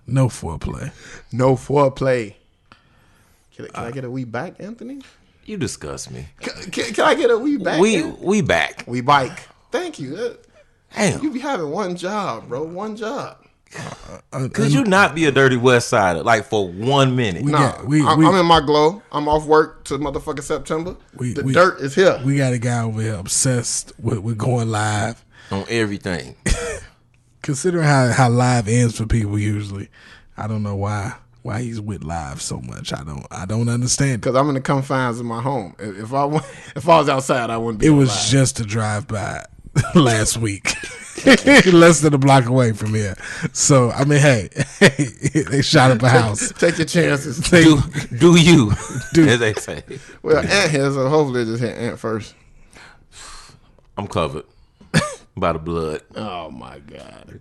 No foreplay. No foreplay. Can I get a we back, Anthony? You disgust me. Can I get a we back? We back. We bike. Thank you. Damn. You be having one job, bro. One job. Could you not be a dirty West Sider like for 1 minute? I'm in my glow. I'm off work till motherfucking September. The dirt is here. We got a guy over here obsessed with going live on everything. Considering how live ends for people usually, I don't know why he's with live so much. I don't understand. Because I'm in the confines of my home. If I was outside, I wouldn't be. It was live. Just a drive by last week. Less than a block away from here. So I mean, hey, they shot up a house. Take your chances. Do you? As they say. Well, Ant here, so hopefully just hit Ant first. I'm covered by the blood. Oh my God.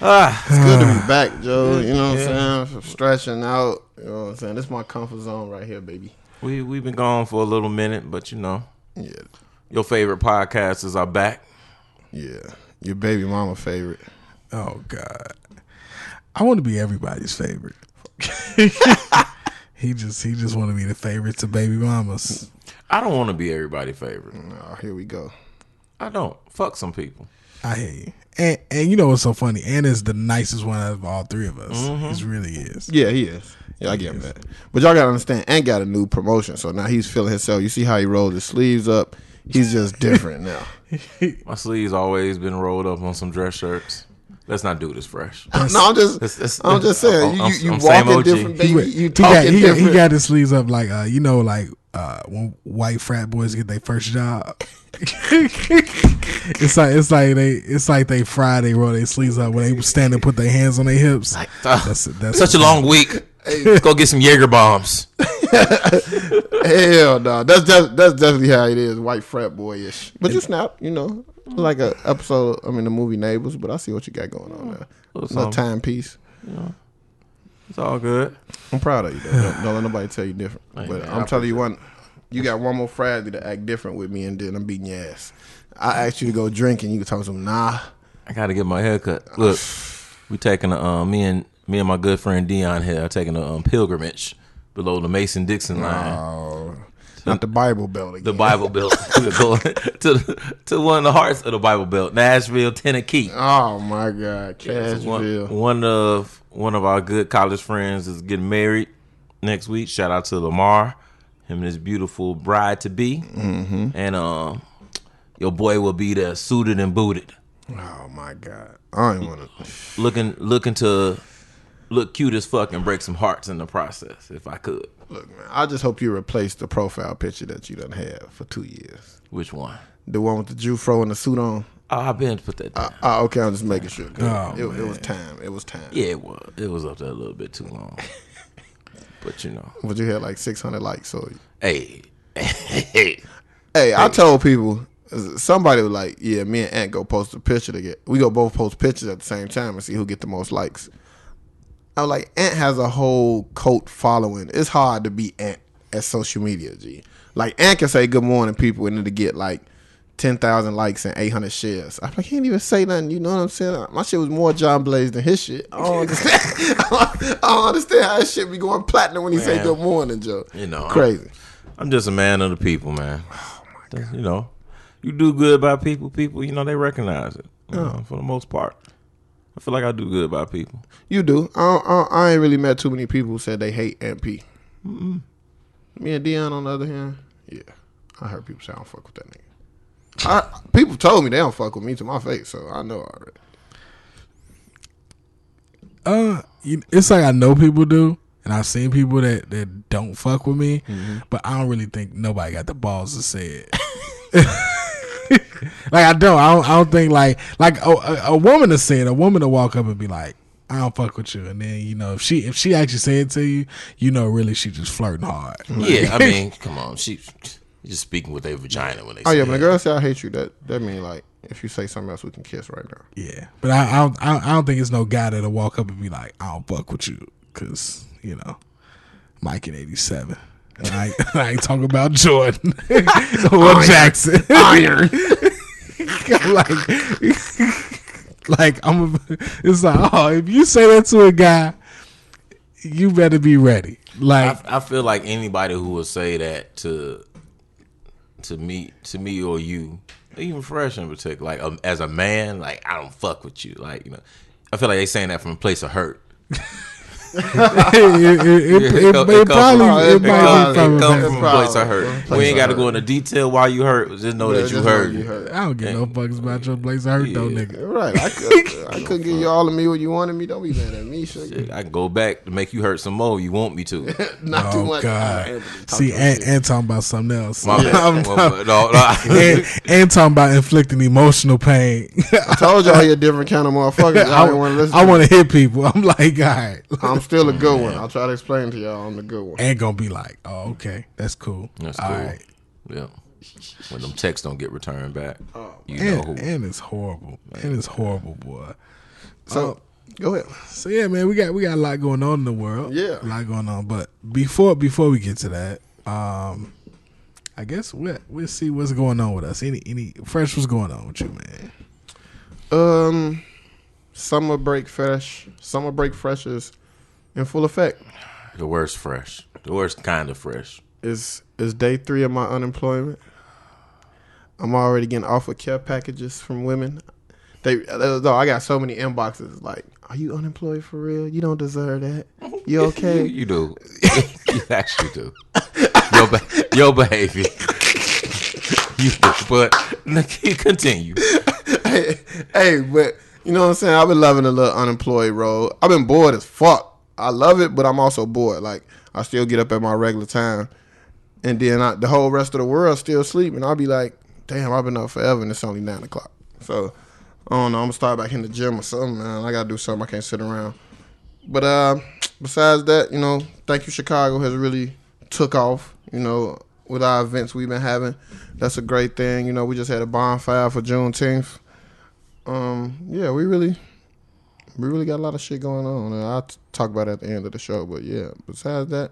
It's good to be back, Joe. You know what I'm saying? Stretching out. You know what I'm saying? This is my comfort zone right here, baby. We've been gone for a little minute, but you know. Yeah. Your favorite podcasters are back. Yeah. Your baby mama favorite. Oh, God. I want to be everybody's favorite. He just want to be the favorite to baby mamas. I don't want to be everybody's favorite. Oh, here we go. I don't. Fuck some people. I hear you. And you know what's so funny? Anna is the nicest one out of all three of us. He really is. Yeah, he is. Yeah, I get that. But y'all got to understand, Ant got a new promotion, so now he's feeling himself. You see how he rolled his sleeves up? He's just different now. My sleeves always been rolled up on some dress shirts. Let's not do this fresh. No, I'm just saying. You walking different, baby. You talking different. He got his sleeves up like when white frat boys get their first job. it's like they Friday roll their sleeves up when they stand and put their hands on their hips. Like, that's such a long week. Hey, let's go get some Jaeger bombs. Hell no, that's definitely how it is, white frat boyish. But you snap, like a episode. I mean, the movie Neighbors. But I see what you got going on there. Little timepiece. It's all good. I'm proud of you. Don't let nobody tell you different. But I'm telling you one. You got one more Friday to act different with me, and then I'm beating your ass. I asked you to go drink, and you can tell me something. Nah, I gotta get my hair cut. Look, we taking me and my good friend Dion here are taking a pilgrimage below the Mason-Dixon line. Not the Bible Belt again. The Bible Belt. We're going to one of the hearts of the Bible Belt, Nashville, Tennessee. Oh my God, Cashville. One of our good college friends is getting married next week. Shout out to Lamar, him and his beautiful bride to be, and your boy will be there, suited and booted. Oh my God, I don't want to looking to look cute as fuck and break some hearts in the process, if I could. Look, man, I just hope you replace the profile picture that you done had for 2 years. Which one? The one with the Jew fro and the suit on. Oh, I've been to put that down. Okay, I'm just making sure. It was time. It was time. Yeah, it was. It was up there a little bit too long. But But you had like 600 likes, so. Hey, I told people, somebody was like, yeah, me and Ant go post a picture we go both post pictures at the same time and see who get the most likes. I was like, Ant has a whole cult following. It's hard to beat Ant at social media, G. Like, Ant can say good morning, people, and it'll get like 10,000 likes and 800 shares. I can't even say nothing, you know what I'm saying? My shit was more John Blaze than his shit. I don't understand. I don't understand how his shit be going platinum when he say good morning, Joe. Crazy. I'm just a man of the people, man. Oh my God. You do good by people, they recognize it. For the most part. I feel like I do good by people. You do. I ain't really met too many people who said they hate MP. Me and Dion, on the other hand, yeah. I heard people say I don't fuck with that nigga. People told me they don't fuck with me to my face, so I know already. It's like I know people do, and I've seen people that don't fuck with me, but I don't really think nobody got the balls to say it. Like I don't think like a woman to say it, a woman to walk up and be like, I don't fuck with you, and then if she actually say it to you, really she just flirting hard. Yeah, I mean, come on, she's just speaking with their vagina when they. Oh yeah, when a girl say I hate you, that mean like if you say something else, we can kiss right now. Yeah, but I don't think it's no guy that'll walk up and be like, I don't fuck with you, because Mike in '87. I ain't talking about Jordan or Jackson. Iron. It's like, oh, if you say that to a guy, you better be ready. Like, I feel like anybody who would say that to me or you, even Fresh in particular, like as a man, like I don't fuck with you. Like, you know, I feel like they saying that from a place of hurt. it might be from a place of hurt. We ain't got to go into detail why you hurt. Just know that you hurt. I don't give no fucks about your place of hurt, though, nigga. Right. I couldn't give you all of me what you wanted me. Don't be mad at me. Shit. I can go back to make you hurt some more. You want me to? Not too much. God. See, and talking about something else. My bad. And talking about inflicting emotional pain. I told y'all he a different kind of motherfucker. I want to hit people. I'm like, all right. I'm still a good one. I'll try to explain to y'all I'm the good one. Ain't gonna be like, oh, okay, that's cool. That's all cool. Right. Yeah. When them texts don't get returned back. Know who. And it's horrible. Man. And it's horrible, boy. So go ahead. So yeah, man, we got a lot going on in the world. Yeah. A lot going on. But before we get to that, I guess we'll see what's going on with us. Any Fresh, what's going on with you, man? Summer break fresh is in full effect. The worst fresh. The worst kind of fresh. Is day 3 of my unemployment. I'm already getting offer care packages from women. I got so many inboxes like, are you unemployed for real? You don't deserve that. You okay? You do. You actually do. Your behavior. You do. But continue. Hey, but you know what I'm saying? I've been loving the little unemployed role. I've been bored as fuck. I love it, but I'm also bored. Like, I still get up at my regular time, and then the whole rest of the world still sleeping. I'll be like, damn, I've been up forever, and it's only 9 o'clock. So, I don't know. I'm going to start back in the gym or something, man. I got to do something. I can't sit around. But besides that, you know, Thank You Chicago has really took off, you know, with our events we've been having. That's a great thing. You know, we just had a bonfire for Juneteenth. Yeah, we really got a lot of shit going on. And I'll talk about it at the end of the show. But yeah, besides that,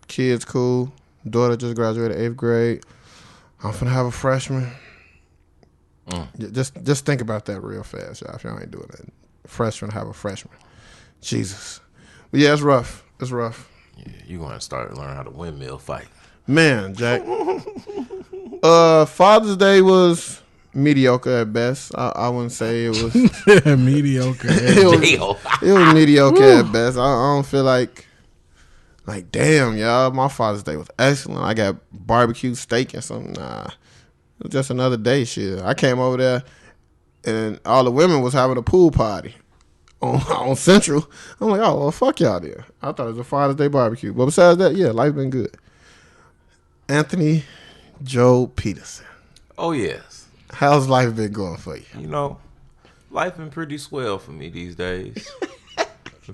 kids cool. Daughter just graduated 8th grade. I'm finna have a freshman. Just think about that real fast, y'all, if y'all ain't doing that. Freshman have a freshman. Jesus. But yeah, it's rough. It's rough. Yeah, you gonna start to learn how to windmill fight. Man, Jack. Father's Day was mediocre at best. I wouldn't say it was mediocre. It was mediocre at best. I don't feel like damn, y'all, my Father's Day was excellent. I got barbecue steak and something. Nah, it was just another day. Shit, I came over there and all the women was having a pool party on Central. I'm like, oh well, fuck y'all there. I thought it was a Father's Day barbecue. But besides that, yeah, life been good. Anthony Joe Peterson. Oh yes. How's life been going for you? You know, life been pretty swell for me these days.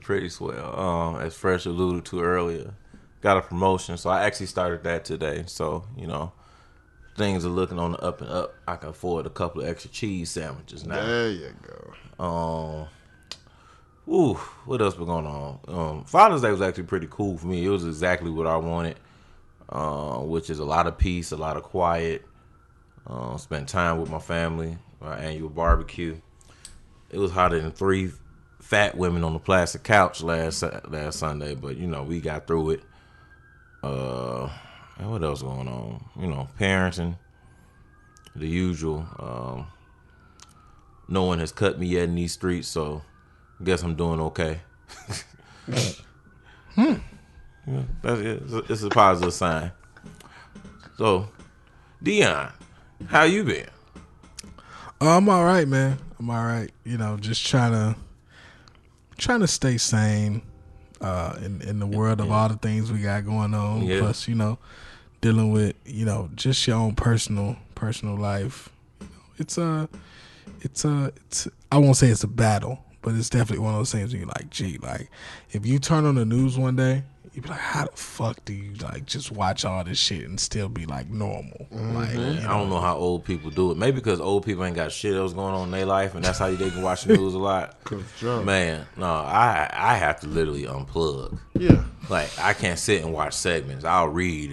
Pretty swell. As Fresh alluded to earlier, got a promotion, so I actually started that today. So, you know, things are looking on the up and up. I can afford a couple of extra cheese sandwiches now. There you go. What else been going on? Father's Day was actually pretty cool for me. It was exactly what I wanted, which is a lot of peace, a lot of quiet. Spent time with my family, our annual barbecue. It was hotter than 3 fat women on the plastic couch last Sunday, but you know, we got through it. And what else going on? You know, parenting, the usual. No one has cut me yet in these streets, so I guess I'm doing okay. Yeah, that's it. It's a positive sign. So, Dion, how you been? I'm all right, man. I'm all right. You know, just trying to stay sane in the world of all the things we got going on. Yeah. Plus, you know, dealing with, you know, just your own personal life. You know, it's I won't say it's a battle, but it's definitely one of those things where you're like, gee, like if you turn on the news one day you be like, how the fuck do you like just watch all this shit and still be like normal? Like, I don't know how old people do it. Maybe because old people ain't got shit else going on in their life, and that's how they can watch the news a lot. Man, no, I have to literally unplug. Yeah. Like, I can't sit and watch segments. I'll read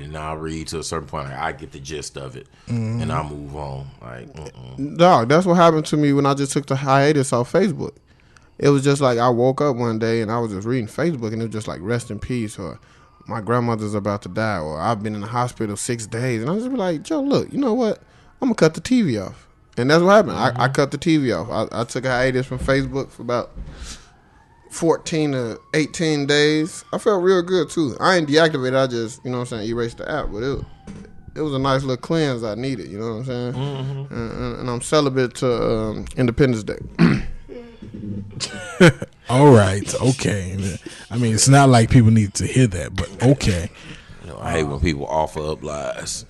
to a certain point. Like, I get the gist of it, and I'll move on. Like, Dog, that's what happened to me when I just took the hiatus off Facebook. It was just like I woke up one day and I was just reading Facebook, and it was just like, rest in peace, or my grandmother's about to die, or I've been in the hospital 6 days. And I was just like, Joe, look, you know what? I'm going to cut the TV off. And that's what happened. I cut the TV off. I took a hiatus from Facebook for about 14 to 18 days. I felt real good, too. I ain't deactivated. I just, you know what I'm saying, erased the app. But it was a nice little cleanse I needed, you know what I'm saying? And I'm celibate to Independence Day. All right, okay. I mean, it's not like people need to hear that, but okay. You know, I hate when people offer up lies.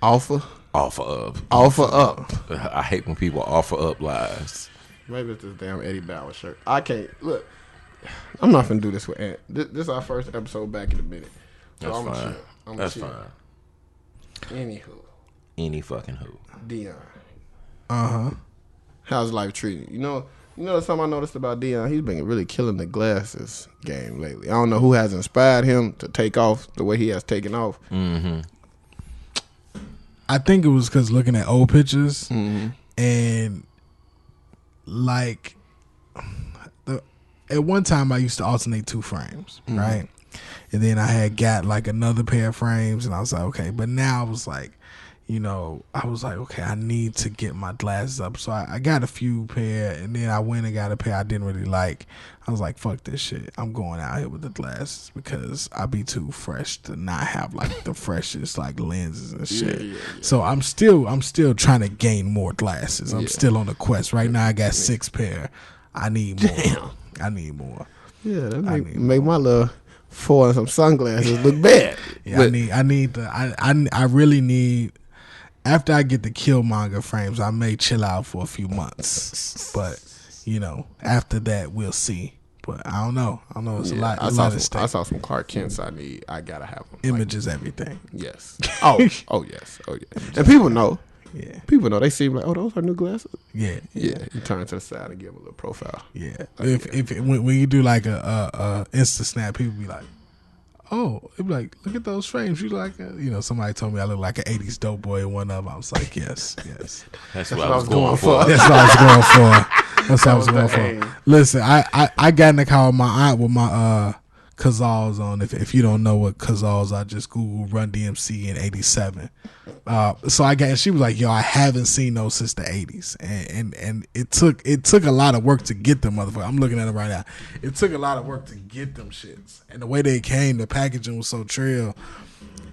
Offer up. I hate when people offer up lies. Maybe it's this damn Eddie Bauer shirt. I can't. Look, I'm not finna do this with Ant. This is our first episode back in a minute. So That's fine. That's chill. fine. Anywho. Any fucking who. Dion. Uh-huh. How's life treating you? You know something I noticed about Dion? He's been really killing the glasses game lately. I don't know who has inspired him to take off the way he has taken off. Mm-hmm. I think it was because looking at old pictures and like at one time I used to alternate 2 frames, right? And then I had got like another pair of frames, and I was like, okay. But now I was like, okay, I need to get my glasses up. So I got a few pair, and then I went and got a pair I didn't really like. I was like, fuck this shit. I'm going out here with the glasses because I be too fresh to not have like the freshest like lenses and shit. Yeah. So I'm still trying to gain more glasses. I'm still on the quest. Right now I got 6 pair. I need more. Damn. I need more. Yeah, that make my little 4 and some sunglasses look bad. Yeah, I really need. After I get the Killmonger frames, I may chill out for a few months. But, after that, we'll see. But I don't know. It's a lot. I saw some Clark Kents I gotta have them. Images, everything. Yes. Oh yes. And people know. Yeah. People know. They seem like, oh, those are new glasses. Yeah. Yeah. You turn to the side and give them a little profile. Yeah. When you do like a Insta snap, people be like, oh, it'd be like, look at those frames. You like, somebody told me I look like an 80s dope boy in one of them. I was like, yes. That's what I was going for. That's what I was going for. Listen, I got in the car with my aunt with my Kazals on. If you don't know what Kazals are, just Google Run DMC in 87. So she was like, yo, I haven't seen those since the 80s. And it took a lot of work to get them, motherfucker. I'm looking at them right now. It took a lot of work to get them shits. And the way they came, the packaging was so trill.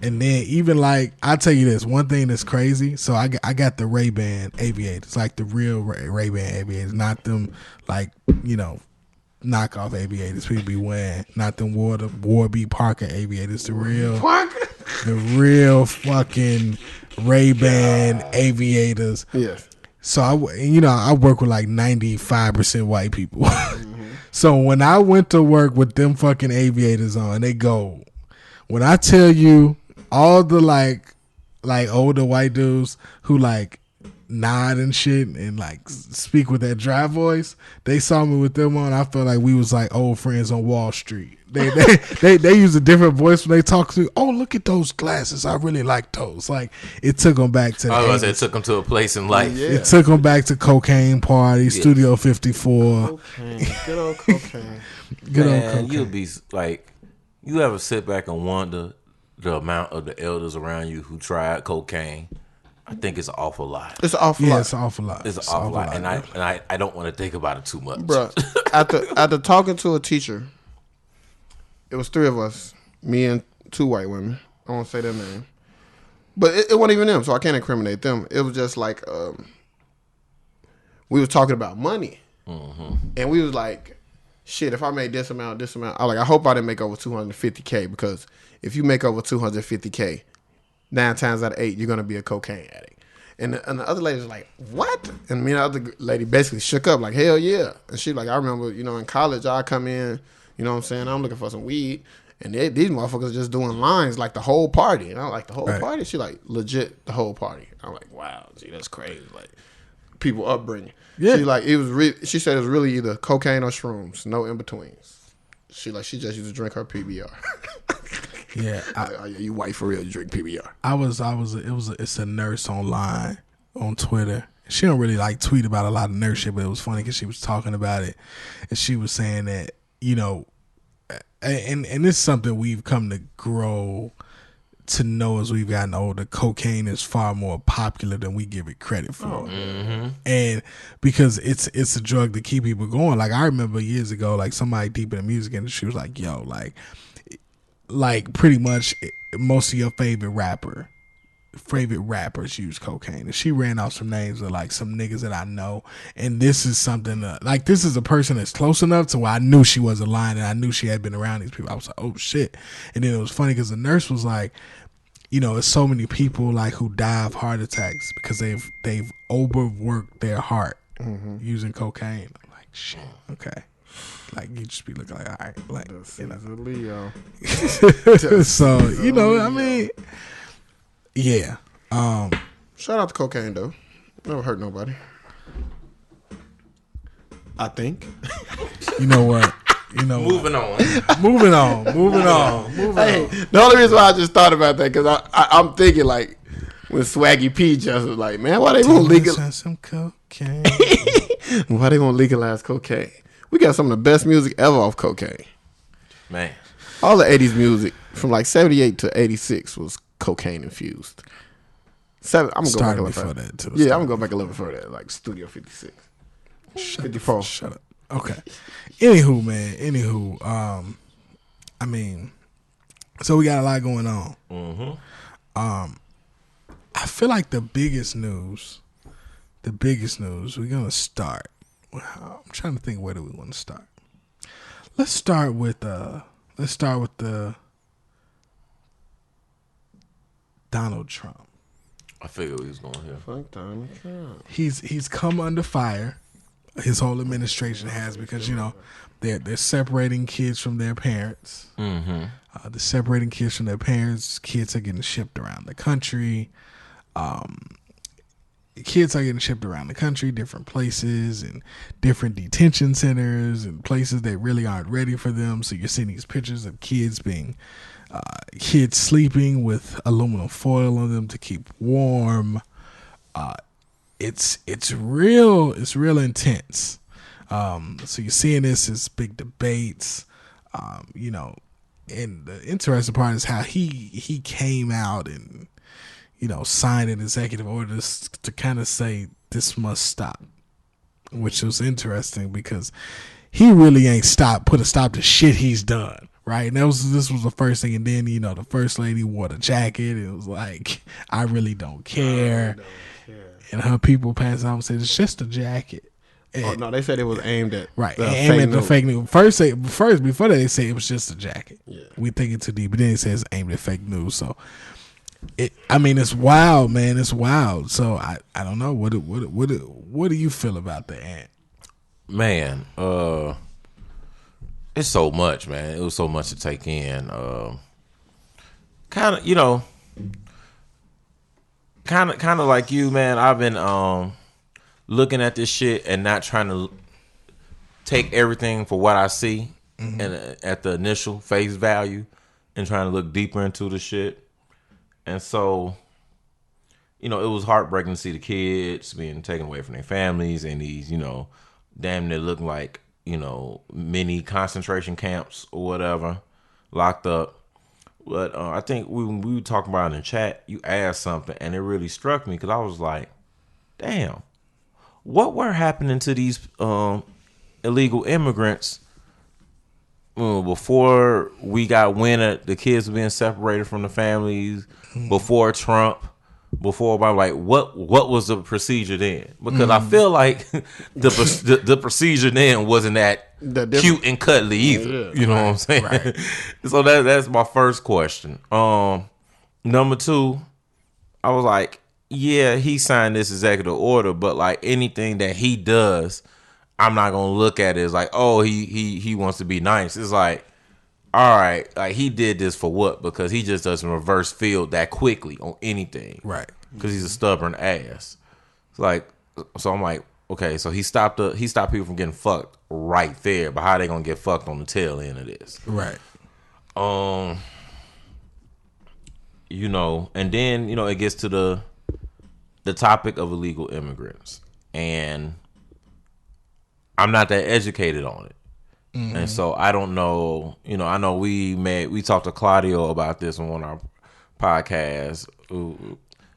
And then even like, I'll tell you this, one thing that's crazy. So I got the Ray-Ban Aviators, like the real Ray-Ban Aviators, not them like, knockoff aviators people be wearing, not them Warby Parker aviators, the real fucking Ray-Ban aviators. Yes. So I work with like 95% white people. So when I went to work with them fucking aviators on, they go, when I tell you all the like older white dudes who like nod and shit and like speak with that dry voice, they saw me with them on. I felt like we was like old friends on Wall Street. They use a different voice when they talk to me. Oh, look at those glasses. I really like those. Like, it took them back to the it took them to a place in life. Yeah. It took them back to Cocaine Party, Studio 54. Cocaine. Good old cocaine. Good old cocaine. You'll be like, you ever sit back and wonder the amount of the elders around you who tried cocaine? I think it's an awful lot. It's an awful lot. It's an awful lot. It's an awful lot. And I don't want to think about it too much. Bro, after talking to a teacher, it was 3 of us, me and 2 white women. I won't say their name. But it wasn't even them, so I can't incriminate them. It was just like, we was talking about money. Mm-hmm. And we was like, shit, if I made this amount, I hope I didn't make over $250K, because if you make over $250K, 9 times out of 8, you're going to be a cocaine addict. And the other lady was like, what? And me and the other lady basically shook up like, hell yeah. And she like, I remember, in college, I come in, you know what I'm saying? I'm looking for some weed. And these motherfuckers just doing lines like the whole party. And I'm like, the whole Right. party? She like, legit, the whole party. I'm like, wow, gee, that's crazy. Like, people upbringing. Yeah. She like, she said it was really either cocaine or shrooms, no in betweens. She just used to drink her PBR. Yeah, Oh, yeah, you white for real, you drink PBR. It's a nurse online on Twitter. She don't really like tweet about a lot of nurse shit, but it was funny because she was talking about it, and she was saying that, you know, and this is something we've come to grow to know as we've gotten older. Cocaine is far more popular than we give it credit for, and because it's a drug to keep people going. Like, I remember years ago, like, somebody deep in the music industry was like, "Yo, like pretty much most of your favorite rappers use cocaine." And she ran off some names of like some niggas that I know, and this is something like, this is a person that's close enough to where I knew she wasn't lying, and I knew she had been around these people. I was like, oh shit. And then it was funny because the nurse was like, you know, it's so many people like who die of heart attacks because they've overworked their heart using cocaine. I'm like, shit, okay. Like, you just be looking like, all right, like, you know. Leo. So, you know, I mean, yeah. Shout out to cocaine though. Never hurt nobody. I think. You know what? Moving on. Moving on. Hey, the only reason why I just thought about that because I'm thinking like when Swaggy P just was like, man, why they won't legalize some cocaine? Why they won't legalize cocaine? We got some of the best music ever off cocaine. Man. All the 80s music from like 78 to 86 was cocaine infused. I'm gonna go back a little further. Yeah, I'm gonna go back a little bit further, like Studio 56. 54. Shut up. Okay. Anywho, man. I mean, so we got a lot going on. I feel like the biggest news, we're gonna start. I'm trying to think, where do we want to start? Let's start with the Donald Trump. I figured we was going here. Fuck Donald Trump. He's come under fire. His whole administration has, because, you know, they're separating kids from their parents. They're separating kids from their parents. Kids are getting shipped around the country. Different places and different detention centers and places that really aren't ready for them. So you're seeing these pictures of kids sleeping with aluminum foil on them to keep warm. It's real intense. So you're seeing this big debates, you know, and the interesting part is how he came out and, you know, signed an executive order to kind of say this must stop, which was interesting because he really ain't put a stop to shit he's done. Right. And this was the first thing. And then, you know, the first lady wore the jacket. It was like, I really don't care. And her people passed out and said, it's just a jacket. And, no, they said it was aimed at the fake news. First, before that, they said it was just a jacket. Yeah. We thinking too deep, but then it says aimed at fake news. So, it's wild, man. It's wild. So I don't know. What do you feel about the ant? Man, it's so much, man. It was so much to take in. Kind of, you know, kind of like you, man. I've been looking at this shit and not trying to take everything for what I see and at the initial face value, and trying to look deeper into the shit. And so, you know, it was heartbreaking to see the kids being taken away from their families and these, you know, damn near looking like, you know, mini concentration camps or whatever, locked up. But I think when we were talking about it in chat, you asked something, and it really struck me because I was like, damn, what were happening to these illegal immigrants before we got wind of the kids being separated from the families, before Trump, before like what was the procedure then? Because I feel like the procedure then wasn't that cute and cuddly either. Yeah. You know what I'm saying? Right. So that's my first question. Number two, I was like, yeah, he signed this executive order, but like anything that he does, I'm not gonna look at it as like, oh, he wants to be nice. It's like, all right, like he did this for what? Because he just doesn't reverse field that quickly on anything, Right? Because he's a stubborn ass. It's like, so I'm like, okay, so he stopped people from getting fucked right there, but how they gonna get fucked on the tail end of this? Right. You know, and then it gets to the topic of illegal immigrants, and I'm not that educated on it. Mm-hmm. And so I don't know, I know we talked to Claudio about this on one of our podcasts.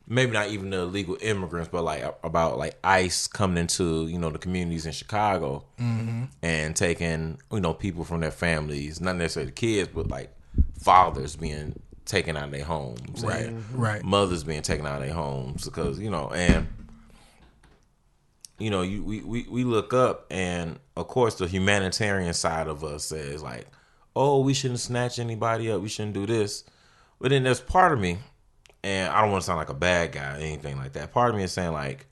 Maybe not even the illegal immigrants, but like about like ICE coming into, the communities in Chicago and taking, people from their families, not necessarily the kids, but like fathers being taken out of their homes. Right. Right. Mothers being taken out of their homes because, we look up, and of course the humanitarian side of us says like, oh, we shouldn't snatch anybody up, we shouldn't do this. But then there's part of me, and I don't want to sound like a bad guy or anything like that, part of me is saying like,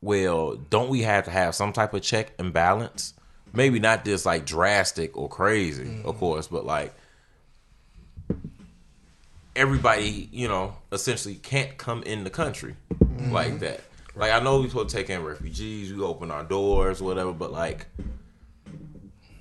well, don't we have to have some type of check and balance? Maybe not this like drastic or crazy, of course, but like everybody, essentially can't come in the country like that. Like, I know we're supposed to take in refugees, we open our doors, whatever, but like,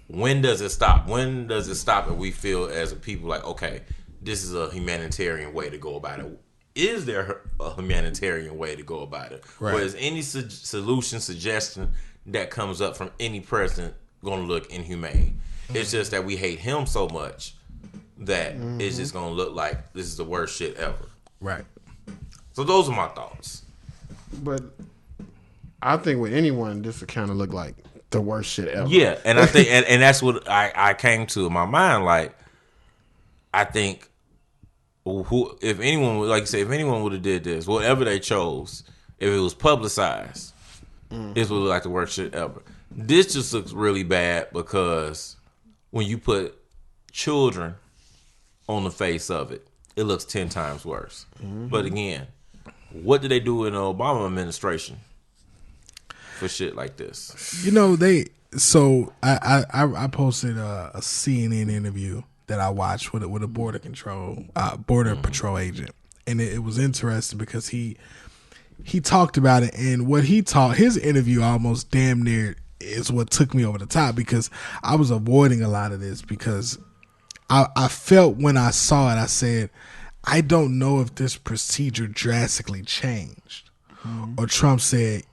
when does it stop? When does it stop and we feel as a people like, okay, this is a humanitarian way to go about it? Is there a humanitarian way to go about it? Right. Or is any solution, suggestion that comes up from any president going to look inhumane? It's just that we hate him so much that it's just going to look like this is the worst shit ever. Right. So those are my thoughts. But I think with anyone, this would kind of look like the worst shit ever. Yeah, and I think, and that's what I came to in my mind. Like, I think, if anyone, like you say, if anyone would have did this, whatever they chose, if it was publicized, this would look like the worst shit ever. This just looks really bad because when you put children on the face of it, it looks 10 times worse. But again, what did they do in the Obama administration for shit like this? So I posted a CNN interview that I watched with a border patrol agent, and it was interesting because he talked about it, and what he taught, his interview almost damn near is what took me over the top, because I was avoiding a lot of this because I felt when I saw it, I said, I don't know if this procedure drastically changed or Trump said,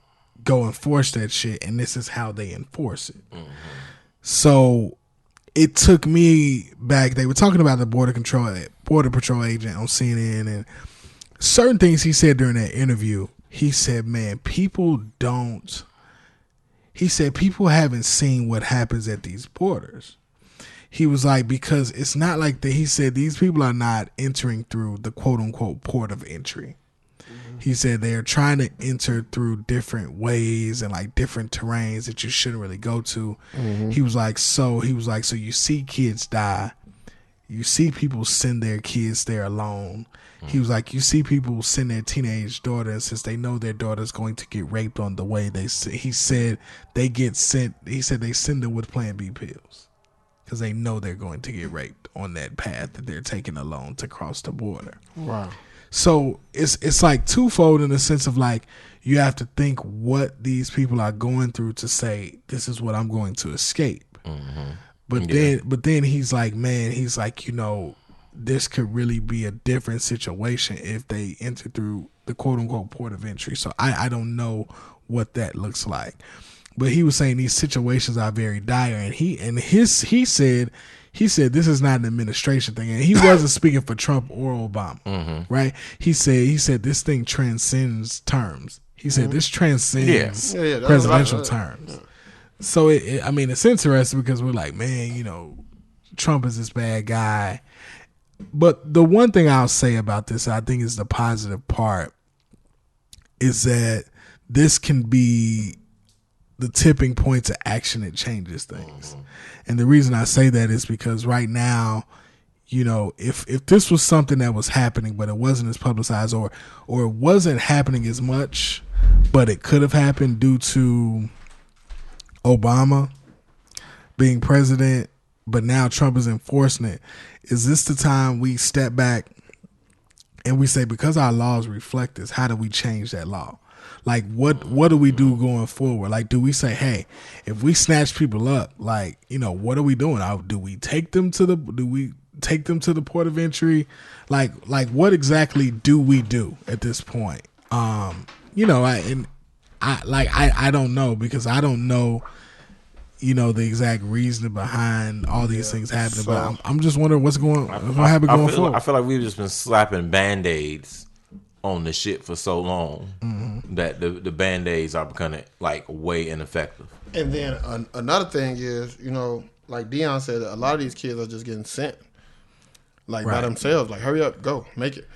go enforce that shit, and this is how they enforce it. So it took me back. They were talking about the border patrol agent on CNN, and certain things he said during that interview. He said, man, people haven't seen what happens at these borders. He was like, because it's not like that. He said these people are not entering through the quote unquote port of entry. He said they're trying to enter through different ways and like different terrains that you shouldn't really go to. He was like, so you see kids die. You see people send their kids there alone. He was like, you see people send their teenage daughter, since they know their daughter's going to get raped on the way. He said they send them with Plan B pills because they know they're going to get raped on that path that they're taking alone to cross the border. Wow. So it's like twofold in the sense of like, you have to think what these people are going through to say, this is what I'm going to escape. But then he's like, man, this could really be a different situation if they enter through the quote unquote port of entry. So I don't know what that looks like. But he was saying these situations are very dire, and he said this is not an administration thing, and he wasn't speaking for Trump or Obama, right? He said this thing transcends terms. He said this transcends presidential terms. Yeah. So it's interesting because we're like, man, Trump is this bad guy. But the one thing I'll say about this, I think is the positive part, is that this can be the tipping point to action that changes things. And the reason I say that is because right now, if this was something that was happening, but it wasn't as publicized, or it wasn't happening as much, but it could have happened due to Obama being president, but now Trump is enforcing it. Is this the time we step back and we say, because our laws reflect this, how do we change that law? Like, what do we do going forward? Like, do we say, hey, if we snatch people up, like, you know, what are we doing? Do we take them to the port of entry? Like what exactly do we do at this point? You know, I don't know, because I don't know, you know, the exact reason behind all these things happening. So, but I'm just wondering what's going to happen going forward. I feel like we've just been slapping Band-Aids on the shit for so long that the Band-Aids are becoming like way ineffective. And then another thing is, you know, like Dion said, a lot of these kids are just getting sent like by themselves. Like, hurry up, go, make it.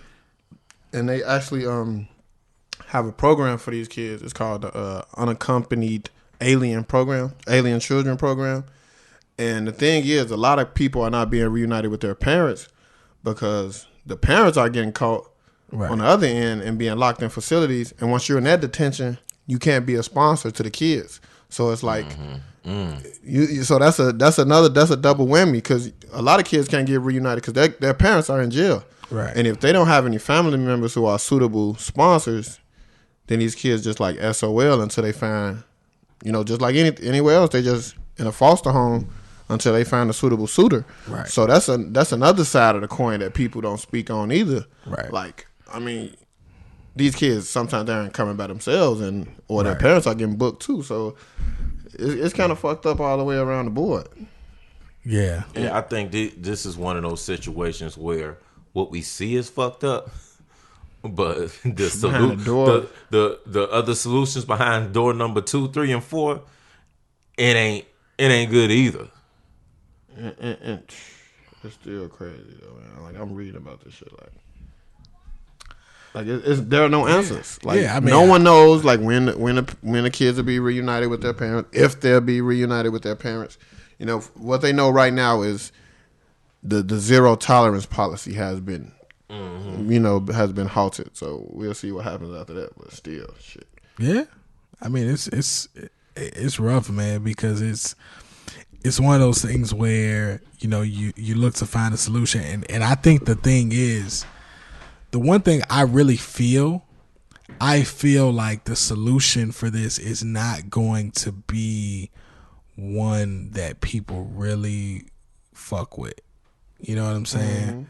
And they actually have a program for these kids. It's called the Unaccompanied Alien Children Program. And the thing is, a lot of people are not being reunited with their parents because the parents are getting caught on the other end and being locked in facilities. And once you're in that detention, you can't be a sponsor to the kids. So it's like, so that's a double whammy, because a lot of kids can't get reunited because their parents are in jail. Right. And if they don't have any family members who are suitable sponsors, then these kids just like SOL until they find, you know, just like anywhere else, they just in a foster home until they find a suitable suitor. Right. So that's another side of the coin that people don't speak on either. Right. Like, I mean, these kids sometimes they aren't coming by themselves, or their parents are getting booked too. So it's kind of fucked up all the way around the board. Yeah. Yeah, I think this is one of those situations where what we see is fucked up, but the other solutions behind door number 2, 3, and 4, it ain't good either. It's still crazy though, man. Like, I'm reading about this shit, like there are no answers. Like, I mean, no one knows like when the kids will be reunited with their parents, if they'll be reunited with their parents. You know, what they know right now is the zero tolerance policy has been, has been halted. So we'll see what happens after that. But still, shit. Yeah, I mean, it's rough, man, because it's one of those things where, you know, you look to find a solution, and I think the thing is, the one thing I really feel like the solution for this is not going to be one that people really fuck with. You know what I'm saying?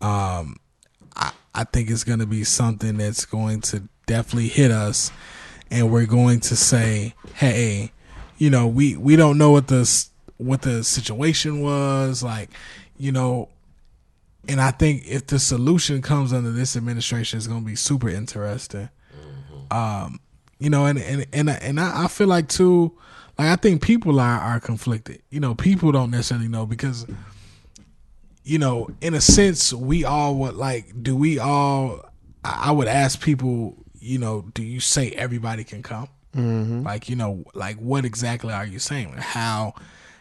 I think it's going to be something that's going to definitely hit us, and we're going to say, hey, you know, we don't know what the situation was, like, you know. And I think if the solution comes under this administration, it's going to be super interesting. You know, and I feel like too, like, I think people are conflicted. You know, people don't necessarily know because, you know, in a sense, we all would like, I would ask people, you know, do you say everybody can come? Like, you know, like, what exactly are you saying? Like,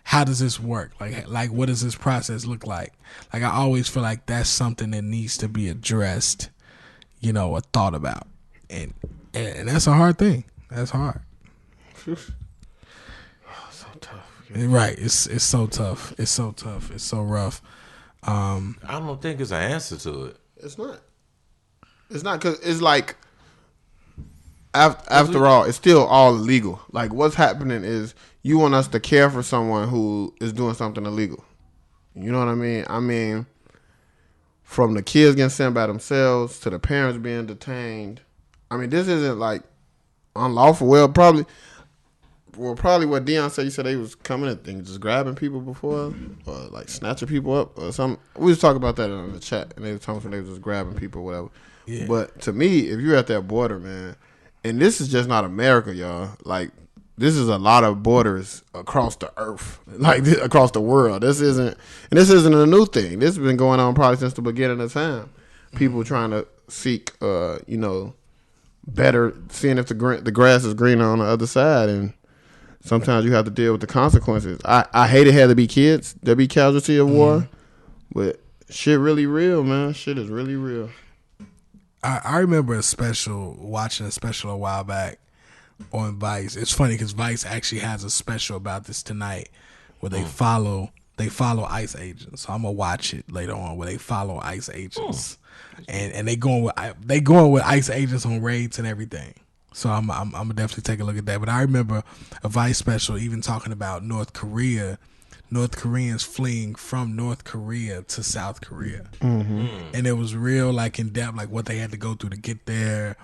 how does this work? Like what does this process look like? Like, I always feel like that's something that needs to be addressed, you know, or thought about. And that's a hard thing. That's hard. So tough. Right. It's so tough. It's so tough. It's so rough. I don't think it's an answer to it. It's not because it's like, after all, it's still all illegal. Like, what's happening is you want us to care for someone who is doing something illegal. You know what I mean? I mean, from the kids getting sent by themselves to the parents being detained. I mean, this isn't like unlawful. Well, probably what Dion said. He said they was coming at things, just grabbing people before, or like snatching people up or something. We was talking about that in the chat, and they were talking they was just grabbing people or whatever. Yeah. But to me, if you're at that border, man, and this is just not America, y'all. Like, this is a lot of borders across the earth, like across the world. This isn't a new thing. This has been going on probably since the beginning of time. People trying to seek, you know, better, seeing if the grass is greener on the other side, and sometimes you have to deal with the consequences. I hate it had to be kids that be casualty of war, but shit really real, man. Shit is really real. I remember watching a special a while back on Vice. It's funny because Vice actually has a special about this tonight where they follow they follow ICE agents. So I'm gonna watch it later on where they follow ICE agents, and they going with ICE agents on raids and everything. So I'm gonna definitely take a look at that. But I remember a Vice special even talking about North Koreans fleeing from North Korea to South Korea, and it was real like in depth, like what they had to go through to get there.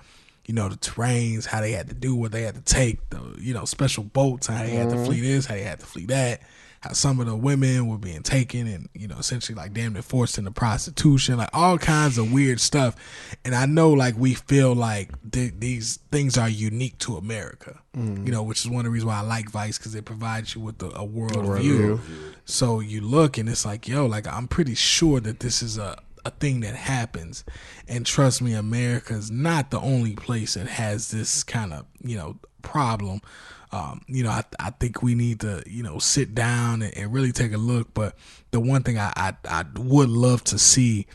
You know, the terrains, how they had to do, what they had to take, the special boats, how they had to flee this, how they had to flee that, how some of the women were being taken and, essentially like damn near forced into prostitution, like all kinds of weird stuff. And I know like we feel like these things are unique to America, which is one of the reasons why I like Vice, because it provides you with a world view. So you look and it's like, yo, like I'm pretty sure that this is a thing that happens, and trust me, America is not the only place that has this kind of problem. I think we need to sit down and really take a look. But the one thing I would love to see,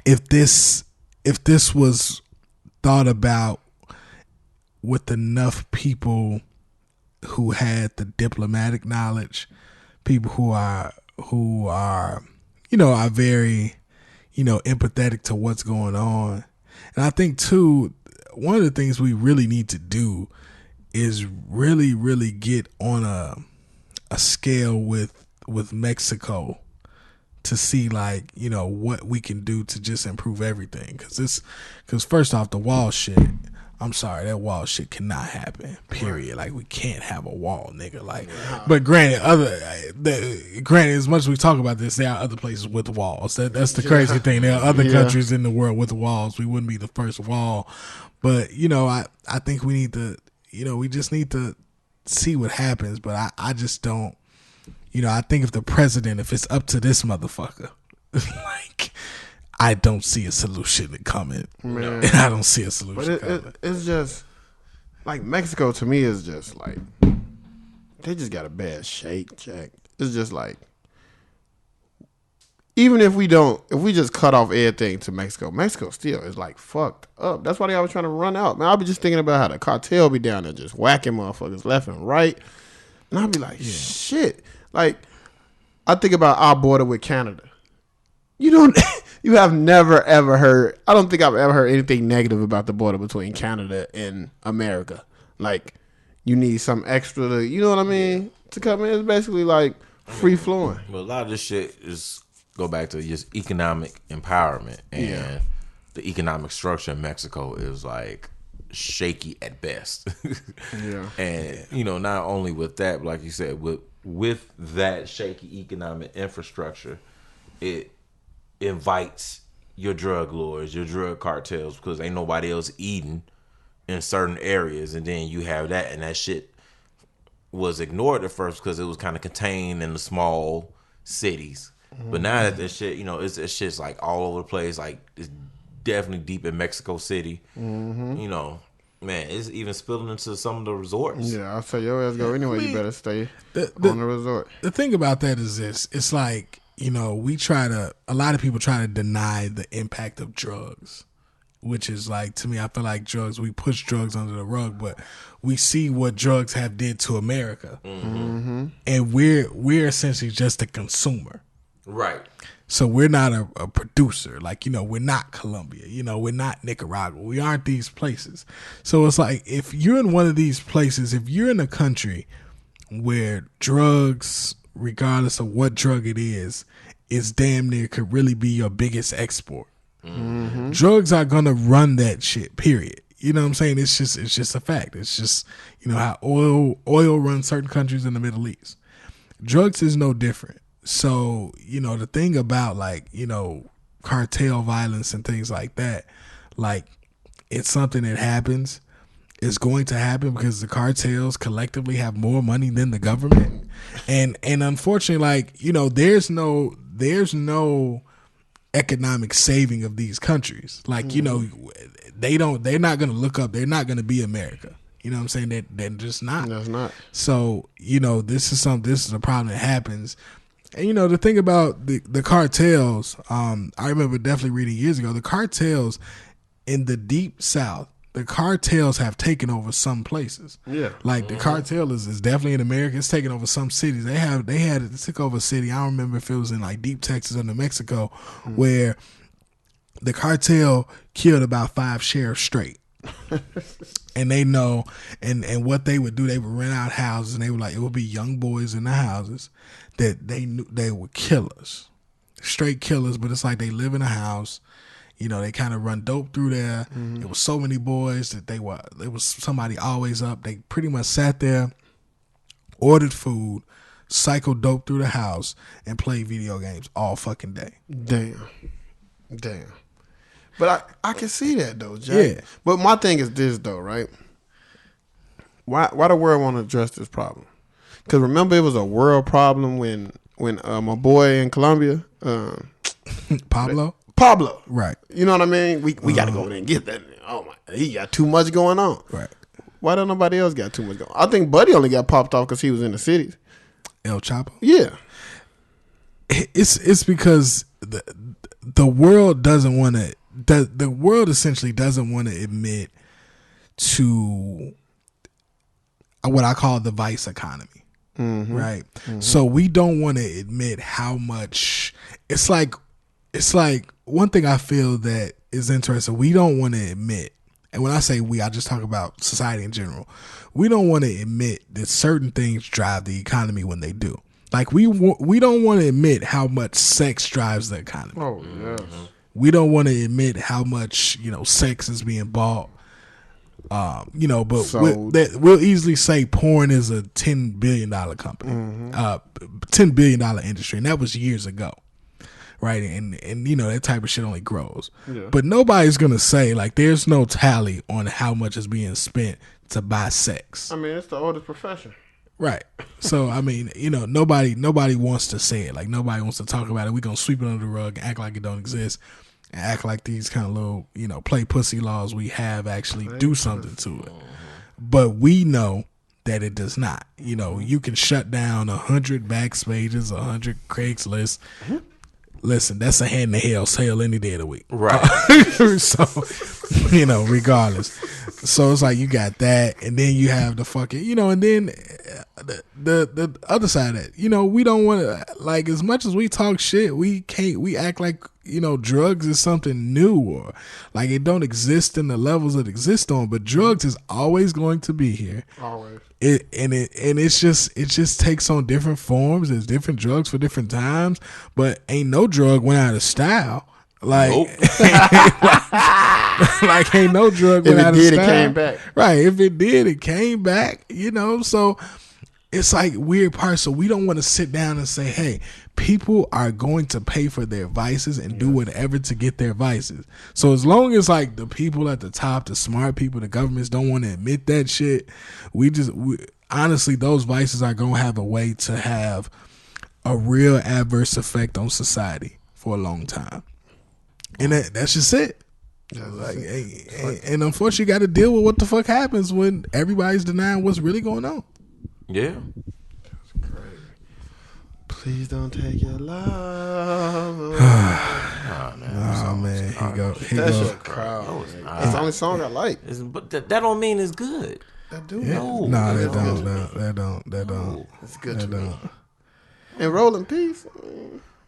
if this was thought about with enough people who had the diplomatic knowledge, people who are are very empathetic to what's going on. And I think too, one of the things we really need to do is really, really get on a scale with Mexico to see like, what we can do to just improve everything. Cause first off, the wall shit, I'm sorry, that wall shit cannot happen. Period. Like we can't have a wall, nigga. Like, but granted, as much as we talk about this, there are other places with walls. That's the crazy thing. There are other countries in the world with walls. We wouldn't be the first wall, but I think we need to, we just need to see what happens. But I just don't, I think if it's up to this motherfucker, like, I don't see a solution coming. Man. I don't see a solution coming. It's just like Mexico to me is just like they just got a bad shake, Jack. It's just like even if we just cut off everything to Mexico still is like fucked up. That's why they always trying to run out. Man, I'll be just thinking about how the cartel be down there just whacking motherfuckers left and right. And I'll be like, shit. Like, I think about our border with Canada. You have never, ever heard, I don't think I've ever heard anything negative about the border between Canada and America. Like, you need some extra, to come in. It's basically like free flowing. But a lot of this shit is go back to just economic empowerment. And the economic structure in Mexico is like shaky at best. And, not only with that, but like you said, with that shaky economic infrastructure, it invites your drug lords, your drug cartels, because ain't nobody else eating in certain areas, and then you have that, and that shit was ignored at first because it was kind of contained in the small cities. But now that shit, it's shit's like all over the place. Like it's definitely deep in Mexico City. Man, it's even spilling into some of the resorts. Yeah, I'll say your ass go anyway. You better stay on the resort. The thing about that is this: it's like, a lot of people try to deny the impact of drugs, which is like, to me, I feel like we push drugs under the rug, but we see what drugs have did to America. And we're essentially just a consumer. Right. So we're not a producer. Like, we're not Colombia. We're not Nicaragua. We aren't these places. So it's like, if you're in one of these places, if you're in a country where drugs, regardless of what drug it is damn near could really be your biggest export. Drugs are gonna run that shit, period. You know what I'm saying? It's just a fact. It's just, how oil runs certain countries in the Middle East. Drugs is no different. So, the thing about like, cartel violence and things like that, like it's something that happens. It's going to happen because the cartels collectively have more money than the government. And unfortunately, like, there's no economic saving of these countries. Like, they're not going to look up. They're not going to be America. You know what I'm saying? They're just not. That's not. So, this is a problem that happens. And, the thing about the cartels, I remember definitely reading years ago, the cartels in the deep South, the cartels have taken over some places. Yeah. Like the cartel is definitely in America. It's taken over some cities. It took over a city. I don't remember if it was in like deep Texas or New Mexico, where the cartel killed about 5 sheriffs straight. And they know, and what they would do, they would rent out houses, and they would it would be young boys in the houses that they knew they were killers, straight killers. But it's like they live in a house, they kind of run dope through there. It was so many boys that there was somebody always up. They pretty much sat there, ordered food, cycled dope through the house, and played video games all fucking day. Damn. But I can see that though, Jack. Yeah. But my thing is this though, right? Why the world want to address this problem? Because remember, it was a world problem when my boy in Colombia, Pablo, right? You know what I mean? We got to go over there and get that. Oh my, he got too much going on. Right. Why don't nobody else got too much going on? I think Buddy only got popped off because he was in the cities. El Chapo. Yeah. It's because the world doesn't want to. The world essentially doesn't want to admit to what I call the vice economy, right? So we don't want to admit how much it's like one thing I feel that is interesting. We don't want to admit, and when I say we, I just talk about society in general. We don't want to admit that certain things drive the economy when they do. Like we don't want to admit how much sex drives the economy. Oh yes. We don't want to admit how much sex is being bought. But we'll easily say porn is a $10 billion company, $10 billion industry, and that was years ago, right? And that type of shit only grows. Yeah. But nobody's gonna say like there's no tally on how much is being spent to buy sex. I mean, it's the oldest profession. Right. So, I mean, nobody wants to say it. Like, nobody wants to talk about it. We're going to sweep it under the rug, act like it don't exist, and act like these kind of little, play pussy laws we have actually do something to it. But we know that it does not. You can shut down 100 Backspaces, 100 Craigslist. Listen, that's a hand in hell sale any day of the week. Right. So, regardless. So it's like you got that, and then you have the fucking, and then the other side of that, we don't want to, like, as much as we talk shit, we act like, drugs is something new or like it don't exist in the levels it exists on, but drugs is always going to be here. Always. It just takes on different forms. There's different drugs for different times, but ain't no drug went out of style. Like, nope. like ain't no drug went out of style. If it did, it came back. Right. If it did, it came back, so it's like weird parts. So we don't want to sit down and say, hey, people are going to pay for their vices and do whatever to get their vices. So as long as like the people at the top, the smart people, the governments don't want to admit that shit, honestly, those vices are going to have a way to have a real adverse effect on society for a long time. And that's just it. And unfortunately, you got to deal with what the fuck happens when everybody's denying what's really going on. Yeah. That's crazy. Please don't take your love. Man. Here go. That's crowd. That's the only song I like. But that don't mean it's good. That do. Yeah. No, that don't. It's good to me. And Rolling Peace.